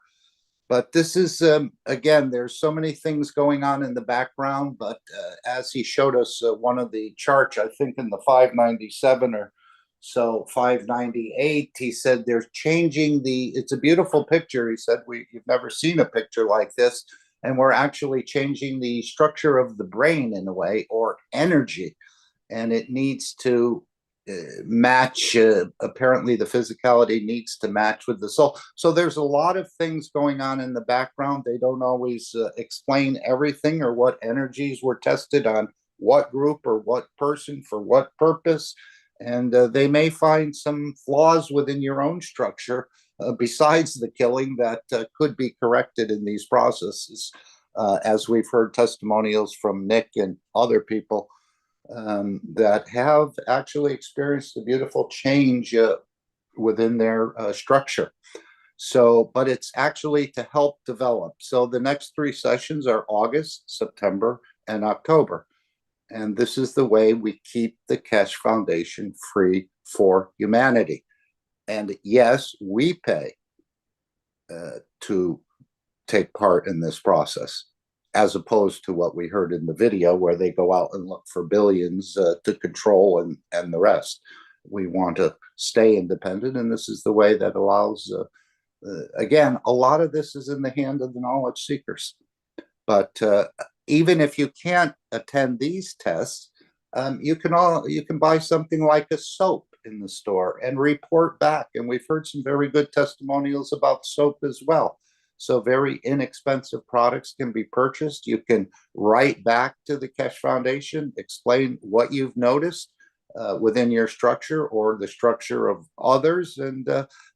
But this is, again, there's so many things going on in the background, but as he showed us one of the charts, I think in the 597 or so 598, he said they're changing it's a beautiful picture. He said, you've never seen a picture like this, and we're actually changing the structure of the brain in a way, or energy, and it needs to match, apparently the physicality needs to match with the soul. So there's a lot of things going on in the background. They don't always explain everything, or what energies were tested on what group or what person for what purpose. And they may find some flaws within your own structure besides the killing that could be corrected in these processes. As we've heard testimonials from Nick and other people that have actually experienced a beautiful change within their structure. So, but it's actually to help develop. So the next 3 sessions are August, September, and October. And this is the way we keep the Keshe Foundation free for humanity. And yes, we pay to take part in this process, as opposed to what we heard in the video, where they go out and look for billions to control and the rest. We want to stay independent, and this is the way that allows, again, a lot of this is in the hand of the knowledge seekers. But even if you can't attend these tests, you can buy something like a soap in the store and report back. And we've heard some very good testimonials about soap as well. So very inexpensive products can be purchased. You can write back to the Keshe Foundation, explain what you've noticed within your structure or the structure of others. And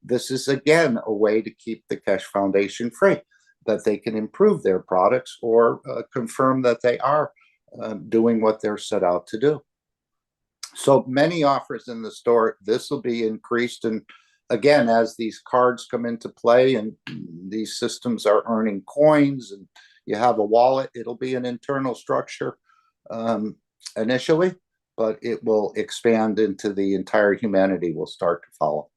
this is, again, a way to keep the Keshe Foundation free, that they can improve their products or confirm that they are doing what they're set out to do. So many offers in the store. This will be increased. And again, as these cards come into play and these systems are earning coins and you have a wallet, it'll be an internal structure initially, but it will expand into the entire humanity will start to follow.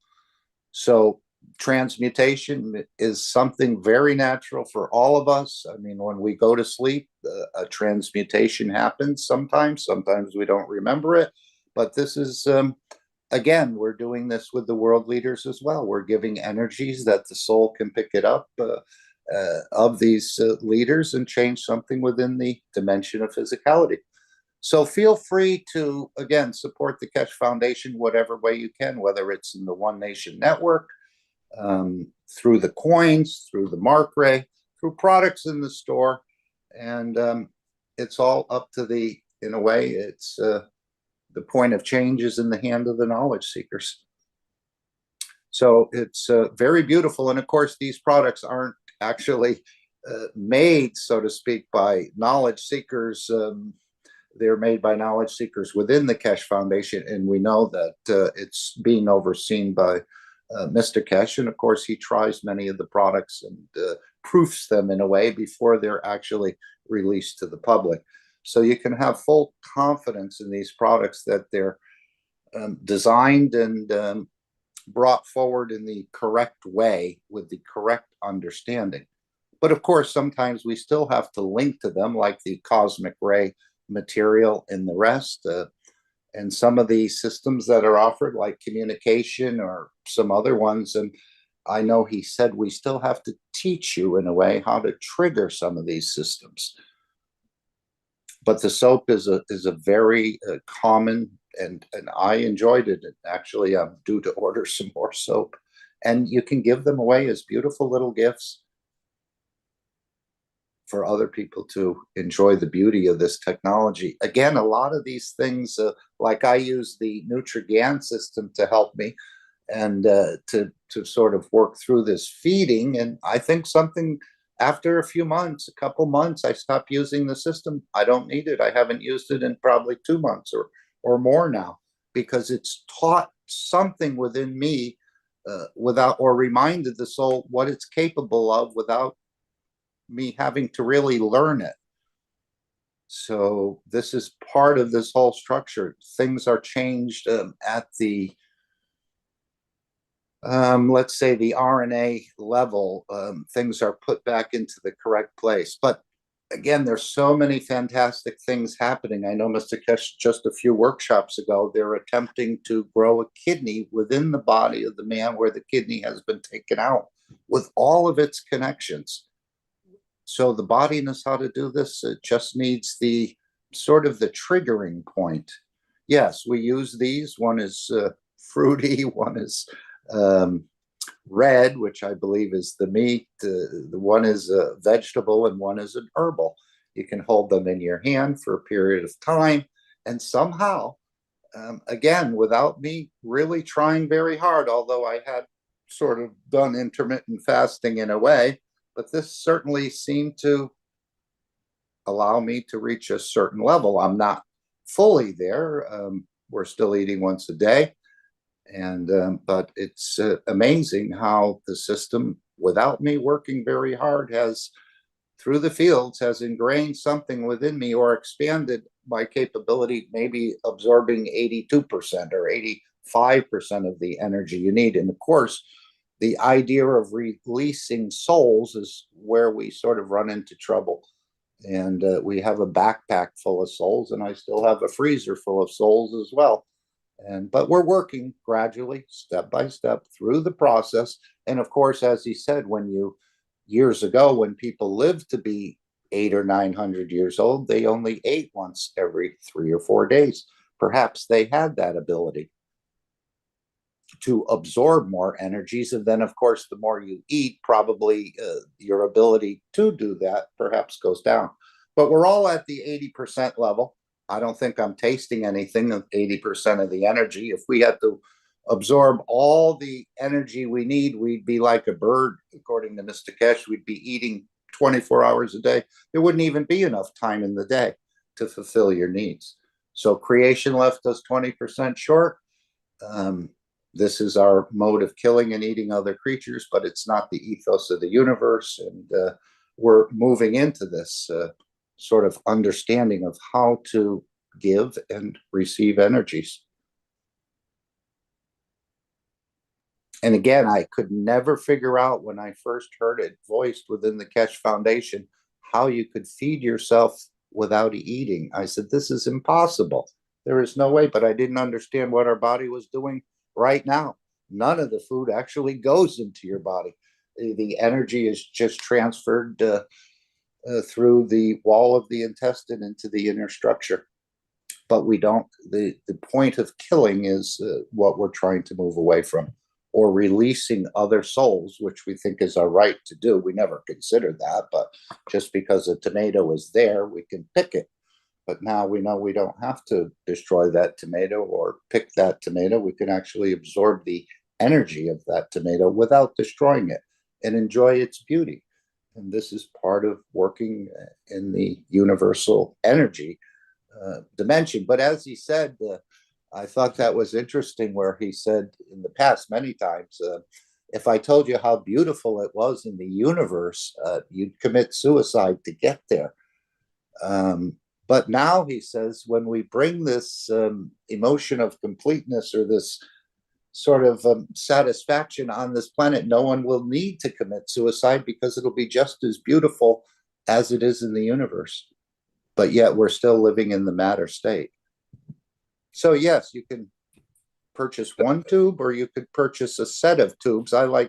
So Transmutation is something very natural for all of us. I mean, when we go to sleep, a transmutation happens sometimes. Sometimes we don't remember it. But this is, again, we're doing this with the world leaders as well. We're giving energies that the soul can pick it up of these leaders and change something within the dimension of physicality. So feel free to, again, support the Keshe Foundation whatever way you can, whether it's in the One Nation Network, through the coins, through the Mark Ray, through products in the store. And it's all up to the, in a way, it's the point of change is in the hand of the knowledge seekers. So it's very beautiful. And of course, these products aren't actually made, so to speak, by knowledge seekers. They're made by knowledge seekers within the Keshe Foundation. And we know that it's being overseen by Mr. Keshe. And of course, he tries many of the products and proofs them in a way before they're actually released to the public. So you can have full confidence in these products that they're designed and brought forward in the correct way with the correct understanding. But of course, sometimes we still have to link to them, like the cosmic ray material and the rest. And some of these systems that are offered, like communication or some other ones. And I know he said we still have to teach you in a way how to trigger some of these systems. But the soap is a very common, and I enjoyed it. And actually, I'm due to order some more soap. And you can give them away as beautiful little gifts for other people to enjoy the beauty of this technology. Again, a lot of these things, like I use the Nutrigan system to help me and to sort of work through this feeding. And I think something after a few months, a couple months, I stopped using the system. I don't need it. I haven't used it in probably 2 months or more now, because it's taught something within me without, or reminded the soul what it's capable of without me having to really learn it. So this is part of this whole structure. Things are changed at the let's say the RNA level. Things are put back into the correct place. But again, there's so many fantastic things happening. I know Mr. Keshe, just a few workshops ago, they're attempting to grow a kidney within the body of the man where the kidney has been taken out with all of its connections. So the body knows how to do this. It just needs the sort of the triggering point. Yes, we use these. One is fruity, one is red, which I believe is the meat. The one is a vegetable and one is an herbal. You can hold them in your hand for a period of time. And somehow, again, without me really trying very hard, although I had sort of done intermittent fasting in a way, but this certainly seemed to allow me to reach a certain level. I'm not fully there. We're still eating once a day. And but it's amazing how the system, without me working very hard, has, through the fields, has ingrained something within me or expanded my capability, maybe absorbing 82% or 85% of the energy you need. And of course, the idea of releasing souls is where we sort of run into trouble. And we have a backpack full of souls, and I still have a freezer full of souls as well. But we're working gradually, step by step, through the process. And of course, as he said, years ago, when people lived to be 800 or 900 years old, they only ate once every 3 or 4 days. Perhaps they had that ability to absorb more energies. And then, of course, the more you eat, probably your ability to do that perhaps goes down. But we're all at the 80% level. I don't think I'm tasting anything of 80% of the energy. If we had to absorb all the energy we need, we'd be like a bird, according to Mr. Keshe. We'd be eating 24 hours a day. There wouldn't even be enough time in the day to fulfill your needs. So creation left us 20% short. This is our mode of killing and eating other creatures, but it's not the ethos of the universe. And we're moving into this sort of understanding of how to give and receive energies. And again, I could never figure out when I first heard it voiced within the Keshe Foundation how you could feed yourself without eating. I said, this is impossible. There is no way, but I didn't understand what our body was doing right now. None of the food actually goes into your body. The energy is just transferred through the wall of the intestine into the inner structure. But we don't, the point of killing is what we're trying to move away from, or releasing other souls, which we think is our right to do. We never considered that, but just because a tomato is there, we can pick it. But now we know we don't have to destroy that tomato or pick that tomato. We can actually absorb the energy of that tomato without destroying it and enjoy its beauty. And this is part of working in the universal energy dimension. But as he said, I thought that was interesting where he said in the past many times, if I told you how beautiful it was in the universe, you'd commit suicide to get there. But now he says, when we bring this emotion of completeness or this sort of satisfaction on this planet, no one will need to commit suicide because it'll be just as beautiful as it is in the universe. But yet we're still living in the matter state. So yes, you can purchase one tube or you could purchase a set of tubes. I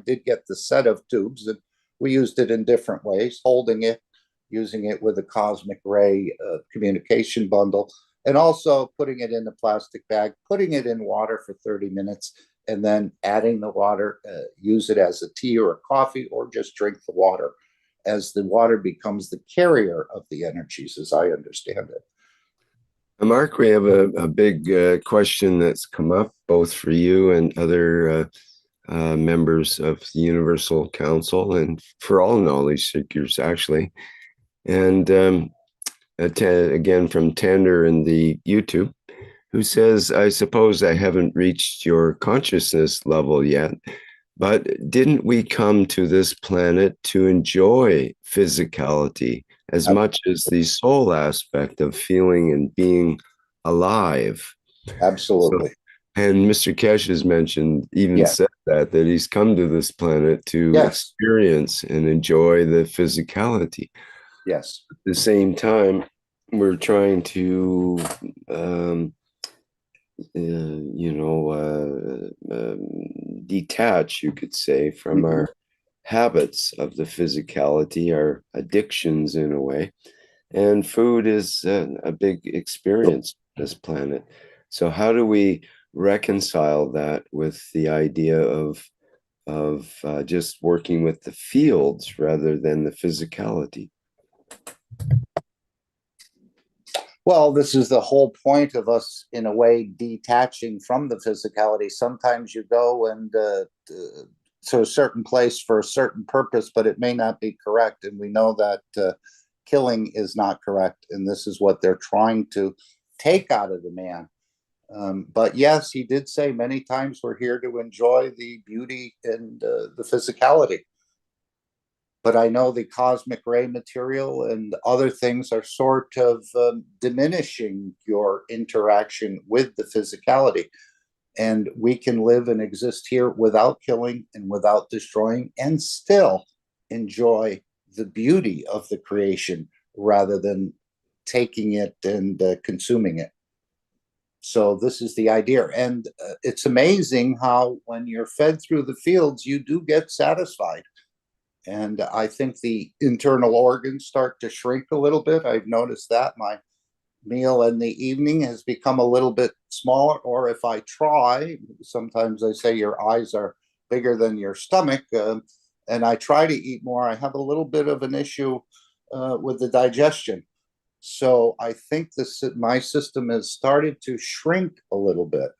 did get the set of tubes, and we used it in different ways, holding it, using it with a cosmic ray communication bundle, and also putting it in a plastic bag, putting it in water for 30 minutes, and then adding the water, use it as a tea or a coffee, or just drink the water as the water becomes the carrier of the energies, as I understand it. Mark, we have a big question that's come up both for you and other members of the Universal Council, and for all knowledge seekers, actually. And again, from Tander in the YouTube, who says, I suppose I haven't reached your consciousness level yet, but didn't we come to this planet to enjoy physicality as much as the soul aspect of feeling and being alive? Absolutely. So, and Mr. Keshe has mentioned, even said that he's come to this planet to experience and enjoy the physicality. Yes. At the same time, we're trying to, detach, you could say, from our habits of the physicality, our addictions in a way. And food is a big experience on this planet. So how do we reconcile that with the idea of just working with the fields rather than the physicality? Well, this is the whole point of us, in a way, detaching from the physicality. Sometimes you go and to a certain place for a certain purpose, but it may not be correct. And we know that killing is not correct. And this is what they're trying to take out of the man. But yes, he did say many times we're here to enjoy the beauty and the physicality. But I know the cosmic ray material and other things are sort of diminishing your interaction with the physicality. And we can live and exist here without killing and without destroying, and still enjoy the beauty of the creation rather than taking it and consuming it. So this is the idea. And it's amazing how when you're fed through the fields, you do get satisfied. And I think the internal organs start to shrink a little bit. I've noticed that my meal in the evening has become a little bit smaller. Or if I try, sometimes I say your eyes are bigger than your stomach, and I try to eat more, I have a little bit of an issue with the digestion. So I think my system has started to shrink a little bit.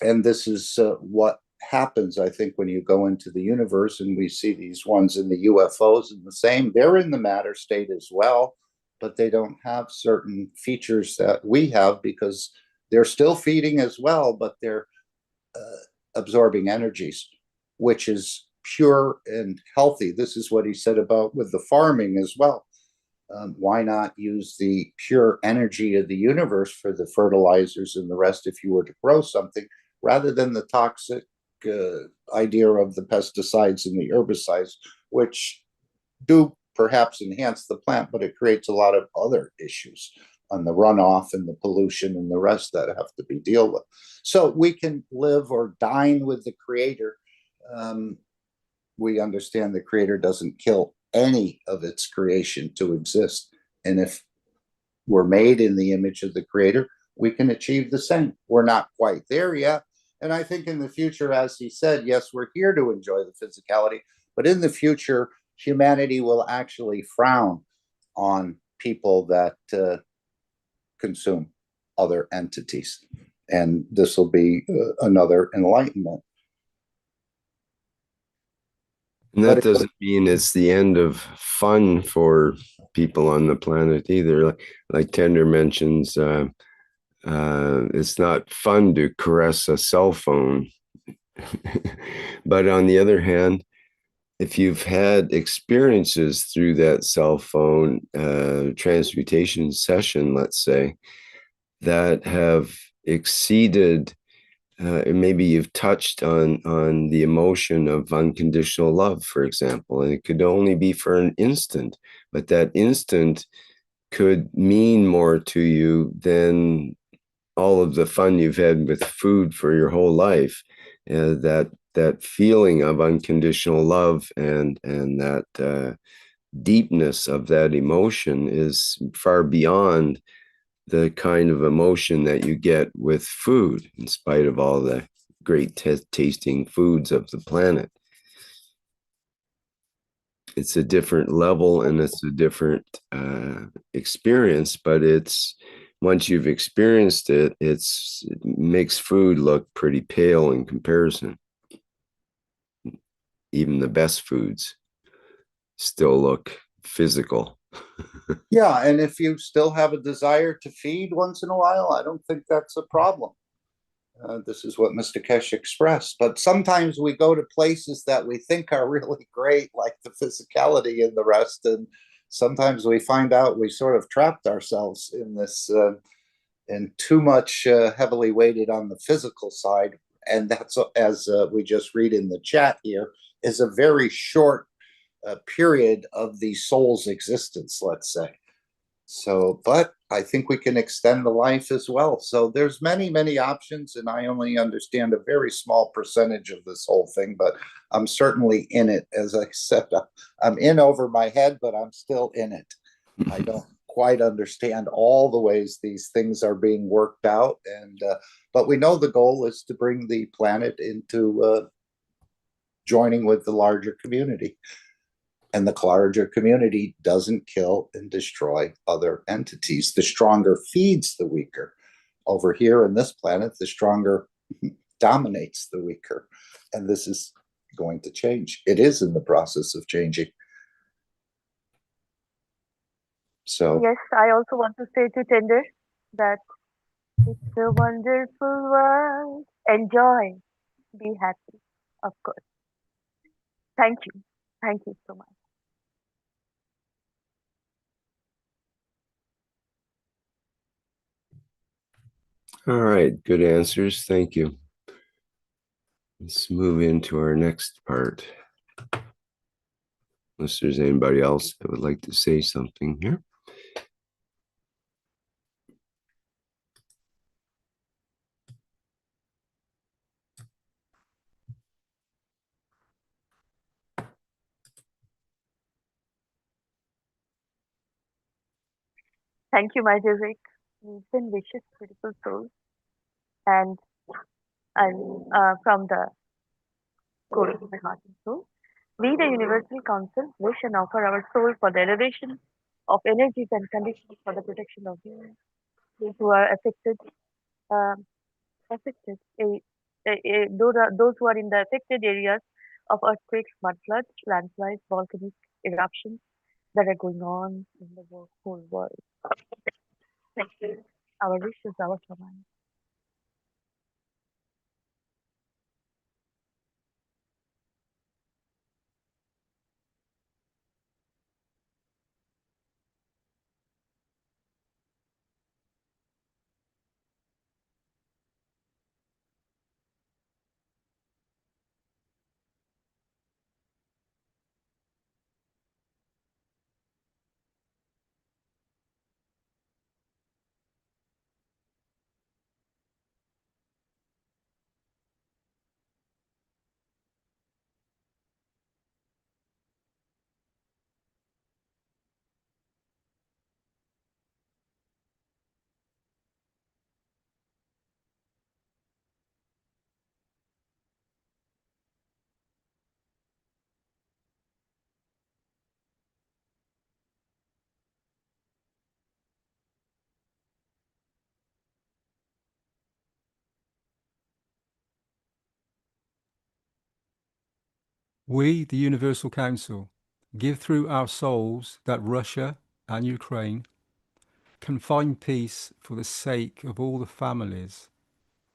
And this is what happens, I think, when you go into the universe, and we see these ones in the UFOs and the same. They're in the matter state as well, but they don't have certain features that we have because they're still feeding as well, but they're absorbing energies, which is pure and healthy. This is what he said about with the farming as well. Why not use the pure energy of the universe for the fertilizers and the rest if you were to grow something, rather than the toxic idea of the pesticides and the herbicides, which do perhaps enhance the plant, but it creates a lot of other issues on the runoff and the pollution and the rest that have to be dealt with. So we can live or dine with the Creator. We understand the Creator doesn't kill any of its creation to exist. And if we're made in the image of the Creator, we can achieve the same. We're not quite there yet. And I think in the future, as he said, yes, we're here to enjoy the physicality, but in the future, humanity will actually frown on people that consume other entities. And this will be another enlightenment. And that doesn't mean it's the end of fun for people on the planet either. Like Tender mentions, it's not fun to caress a cell phone. But on the other hand, if you've had experiences through that cell phone transmutation session, let's say, that have exceeded, maybe you've touched on the emotion of unconditional love, for example, and it could only be for an instant, but that instant could mean more to you than all of the fun you've had with food for your whole life. That feeling of unconditional love and that deepness of that emotion is far beyond the kind of emotion that you get with food, in spite of all the great tasting foods of the planet. It's a different level and it's a different experience, but it's, once you've experienced it, it makes food look pretty pale in comparison. Even the best foods still look physical. Yeah, and if you still have a desire to feed once in a while, I don't think that's a problem. This is what Mr. Keshe expressed. But sometimes we go to places that we think are really great, like the physicality and the rest, and sometimes we find out we sort of trapped ourselves in this and too much heavily weighted on the physical side. And that's, as we just read in the chat here, is a very short period of the soul's existence, let's say. So, but I think we can extend the life as well. So there's many, many options, and I only understand a very small percentage of this whole thing, but I'm certainly in it. As I said, I'm in over my head, but I'm still in it. I don't quite understand all the ways these things are being worked out, and but we know the goal is to bring the planet into joining with the larger community. And the larger community doesn't kill and destroy other entities. The stronger feeds the weaker. Over here in this planet, the stronger dominates the weaker. And this is going to change. It is in the process of changing. So yes, I also want to say to Tender that it's a wonderful world. Enjoy. Be happy, of course. Thank you. Thank you so much. All right, good answers. Thank you. Let's move into our next part. Unless there's anybody else that would like to say something here. Thank you, my dear Rick. Wisdom wishes, beautiful soul. And from the core of my heart and soul, we, the Universal Council, wish and offer our soul for the elevation of energies and conditions for the protection of those who are affected, um, those who are in the affected areas of earthquakes, mudfloods, landslides, volcanic eruptions that are going on in the whole world. Thank you. Our wish is our command. We, the Universal Council, give through our souls that Russia and Ukraine can find peace for the sake of all the families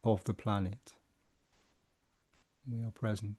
of the planet. We are present.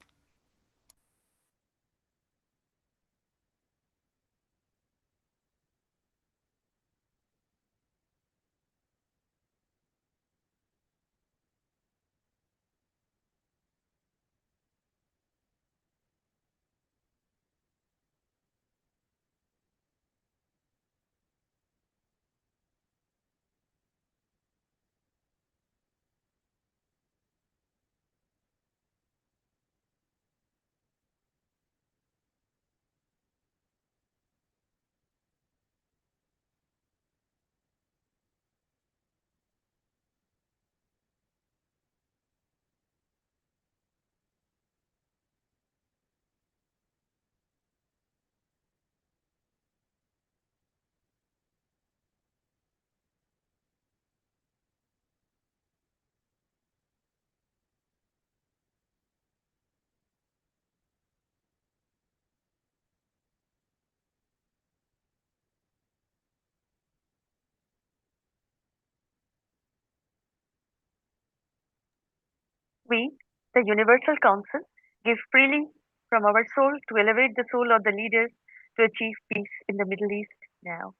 We, the Universal Council, give freely from our soul to elevate the soul of the leaders to achieve peace in the Middle East now.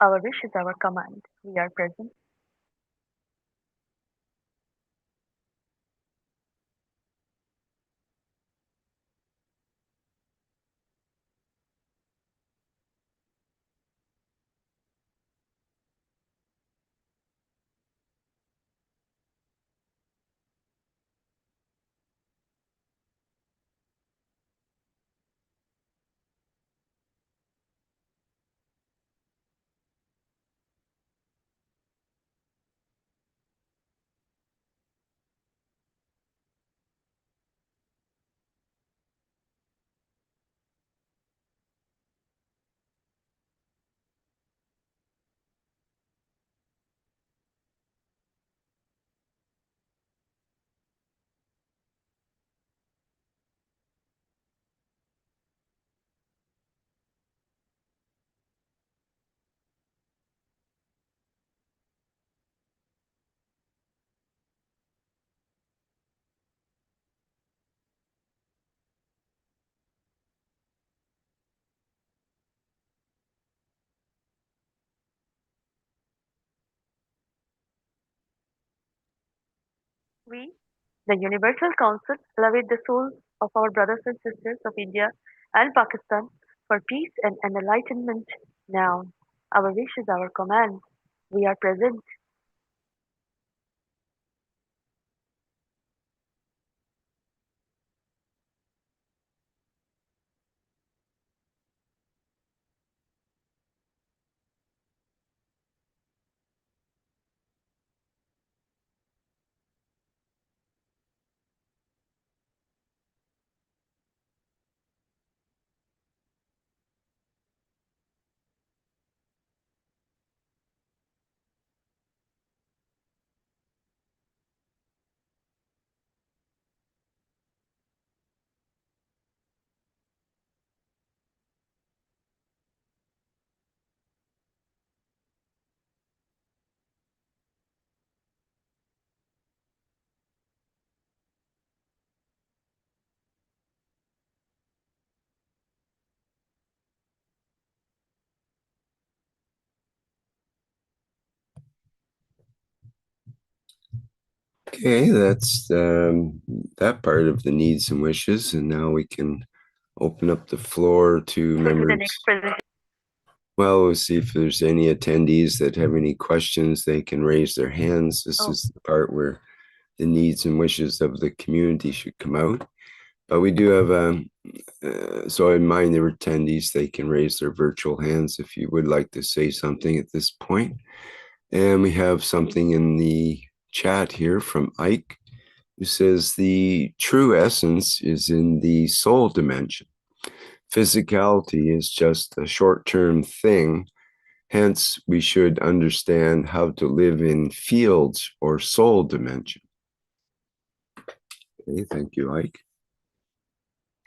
Our wish is our command. We are present. We, the Universal Council, elevate the souls of our brothers and sisters of India and Pakistan for peace and enlightenment now. Our wish is our command. We are present. Okay, that's that part of the needs and wishes, and now we can open up the floor to The members. next presentation. Well, we'll see if there's any attendees that have any questions. They can raise their hands. This Oh. is the part where the needs and wishes of the community should come out. But we do have so in mind there attendees, they can raise their virtual hands if you would like to say something at this point. And we have something in the chat here from Ike, who says the true essence is in the soul dimension. Physicality is just a short-term thing. Hence, we should understand how to live in fields or soul dimension. Okay, thank you, Ike.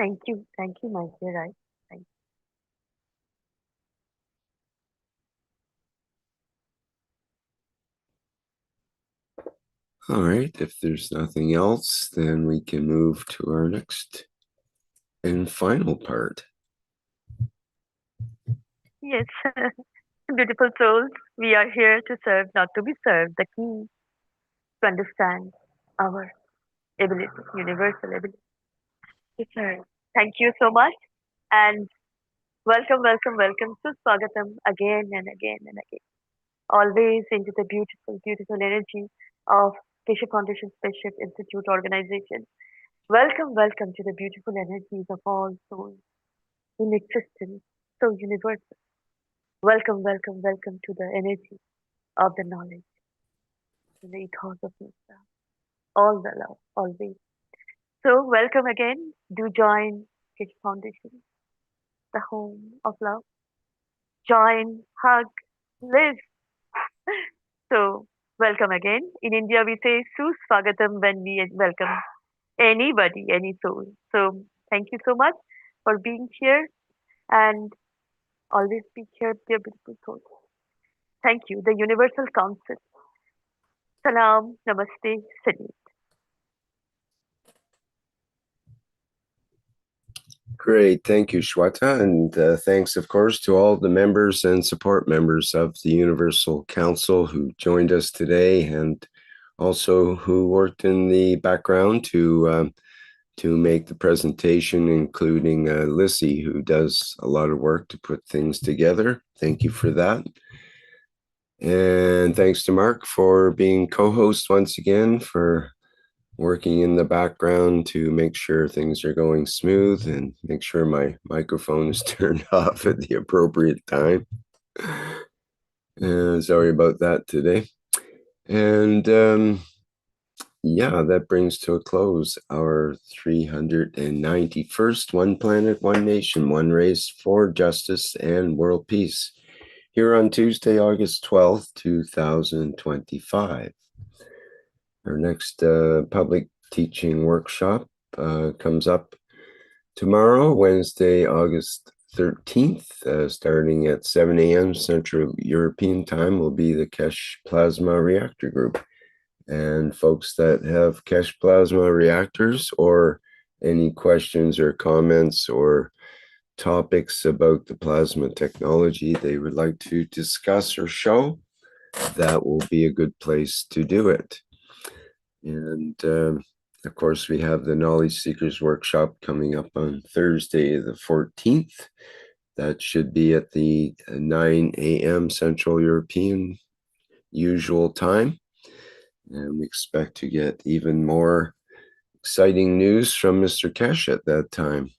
Thank you. Thank you, my dear. Thank All right, if there's nothing else, then we can move to our next and final part. Yes, beautiful souls, we are here to serve, not to be served. The key to understand our ability, universal ability to serve. Thank you so much, and welcome, welcome, welcome to Swagatam again and again and again. Always into the beautiful, beautiful energy of Keshe Foundation Spaceship Institute organization. Welcome, welcome to the beautiful energies of all souls in existence, so universal. Welcome, welcome, welcome to the energy of the knowledge, to the ethos of nature, all the love, always. So, welcome again. Do join Keshe Foundation, the home of love. Join, hug, live. So, welcome again. In India, we say Suswagatam when we welcome anybody, any soul. So, thank you so much for being here and always be here, dear beautiful souls. Thank you. The Universal Council. Salam, Namaste, Salute. Great, thank you, Shweta, and thanks, of course, to all the members and support members of the Universal Council who joined us today, and also who worked in the background to make the presentation, including Lissy, who does a lot of work to put things together. Thank you for that. And thanks to Mark for being co-host once again, for working in the background to make sure things are going smooth and make sure my microphone is turned off at the appropriate time. Sorry about that today. And yeah, that brings to a close our 391st One Planet, One Nation, One Race for Justice and World Peace, here on Tuesday, August 12th, 2025. Our next public teaching workshop comes up tomorrow, Wednesday, August 13th, starting at 7 a.m. Central European Time, will be the Keshe Plasma Reactor Group. And folks that have Keshe Plasma reactors or any questions or comments or topics about the plasma technology they would like to discuss or show, that will be a good place to do it. And of course, we have the Knowledge Seekers Workshop coming up on Thursday, the 14th. That should be at the 9 a.m. Central European usual time. And we expect to get even more exciting news from Mr. Keshe at that time.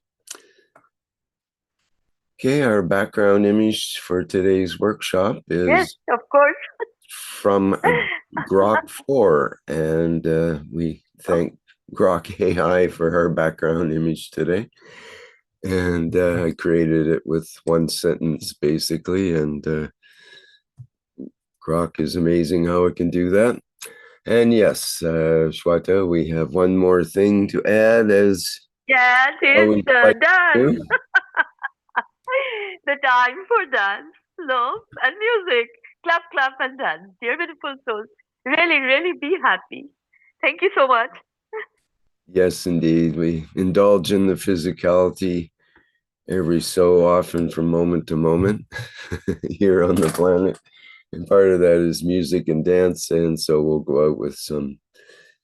Okay, our background image for today's workshop is Yes, of course. from Grok 4, and we thank Grok AI for her background image today. And I created it with one sentence, basically, and Grok is amazing how it can do that. And yes, Shweta, we have one more thing to add as Yes, it's done. The time for dance, love, and music. Clap, clap, and dance. Dear beautiful souls, really, really be happy. Thank you so much. Yes, indeed. We indulge in the physicality every so often from moment to moment here on the planet. And part of that is music and dance. And so we'll go out with some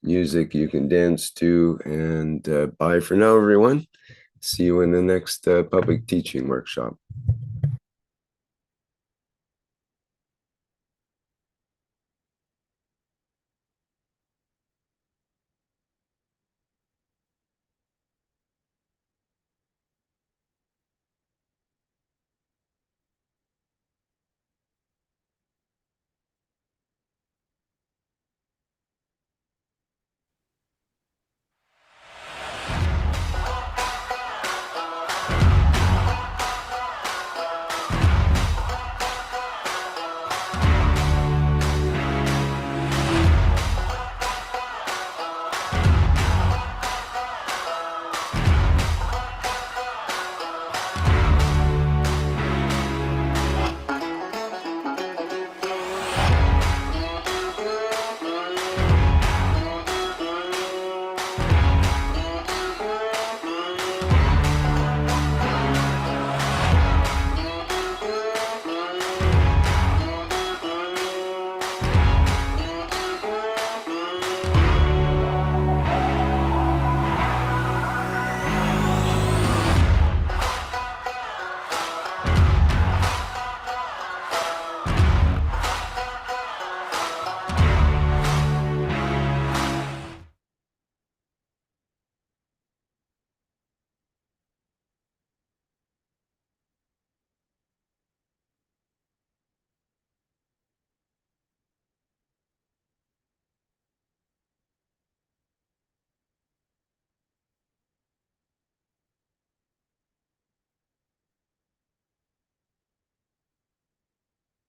music you can dance to. And bye for now, everyone. See you in the next public teaching workshop.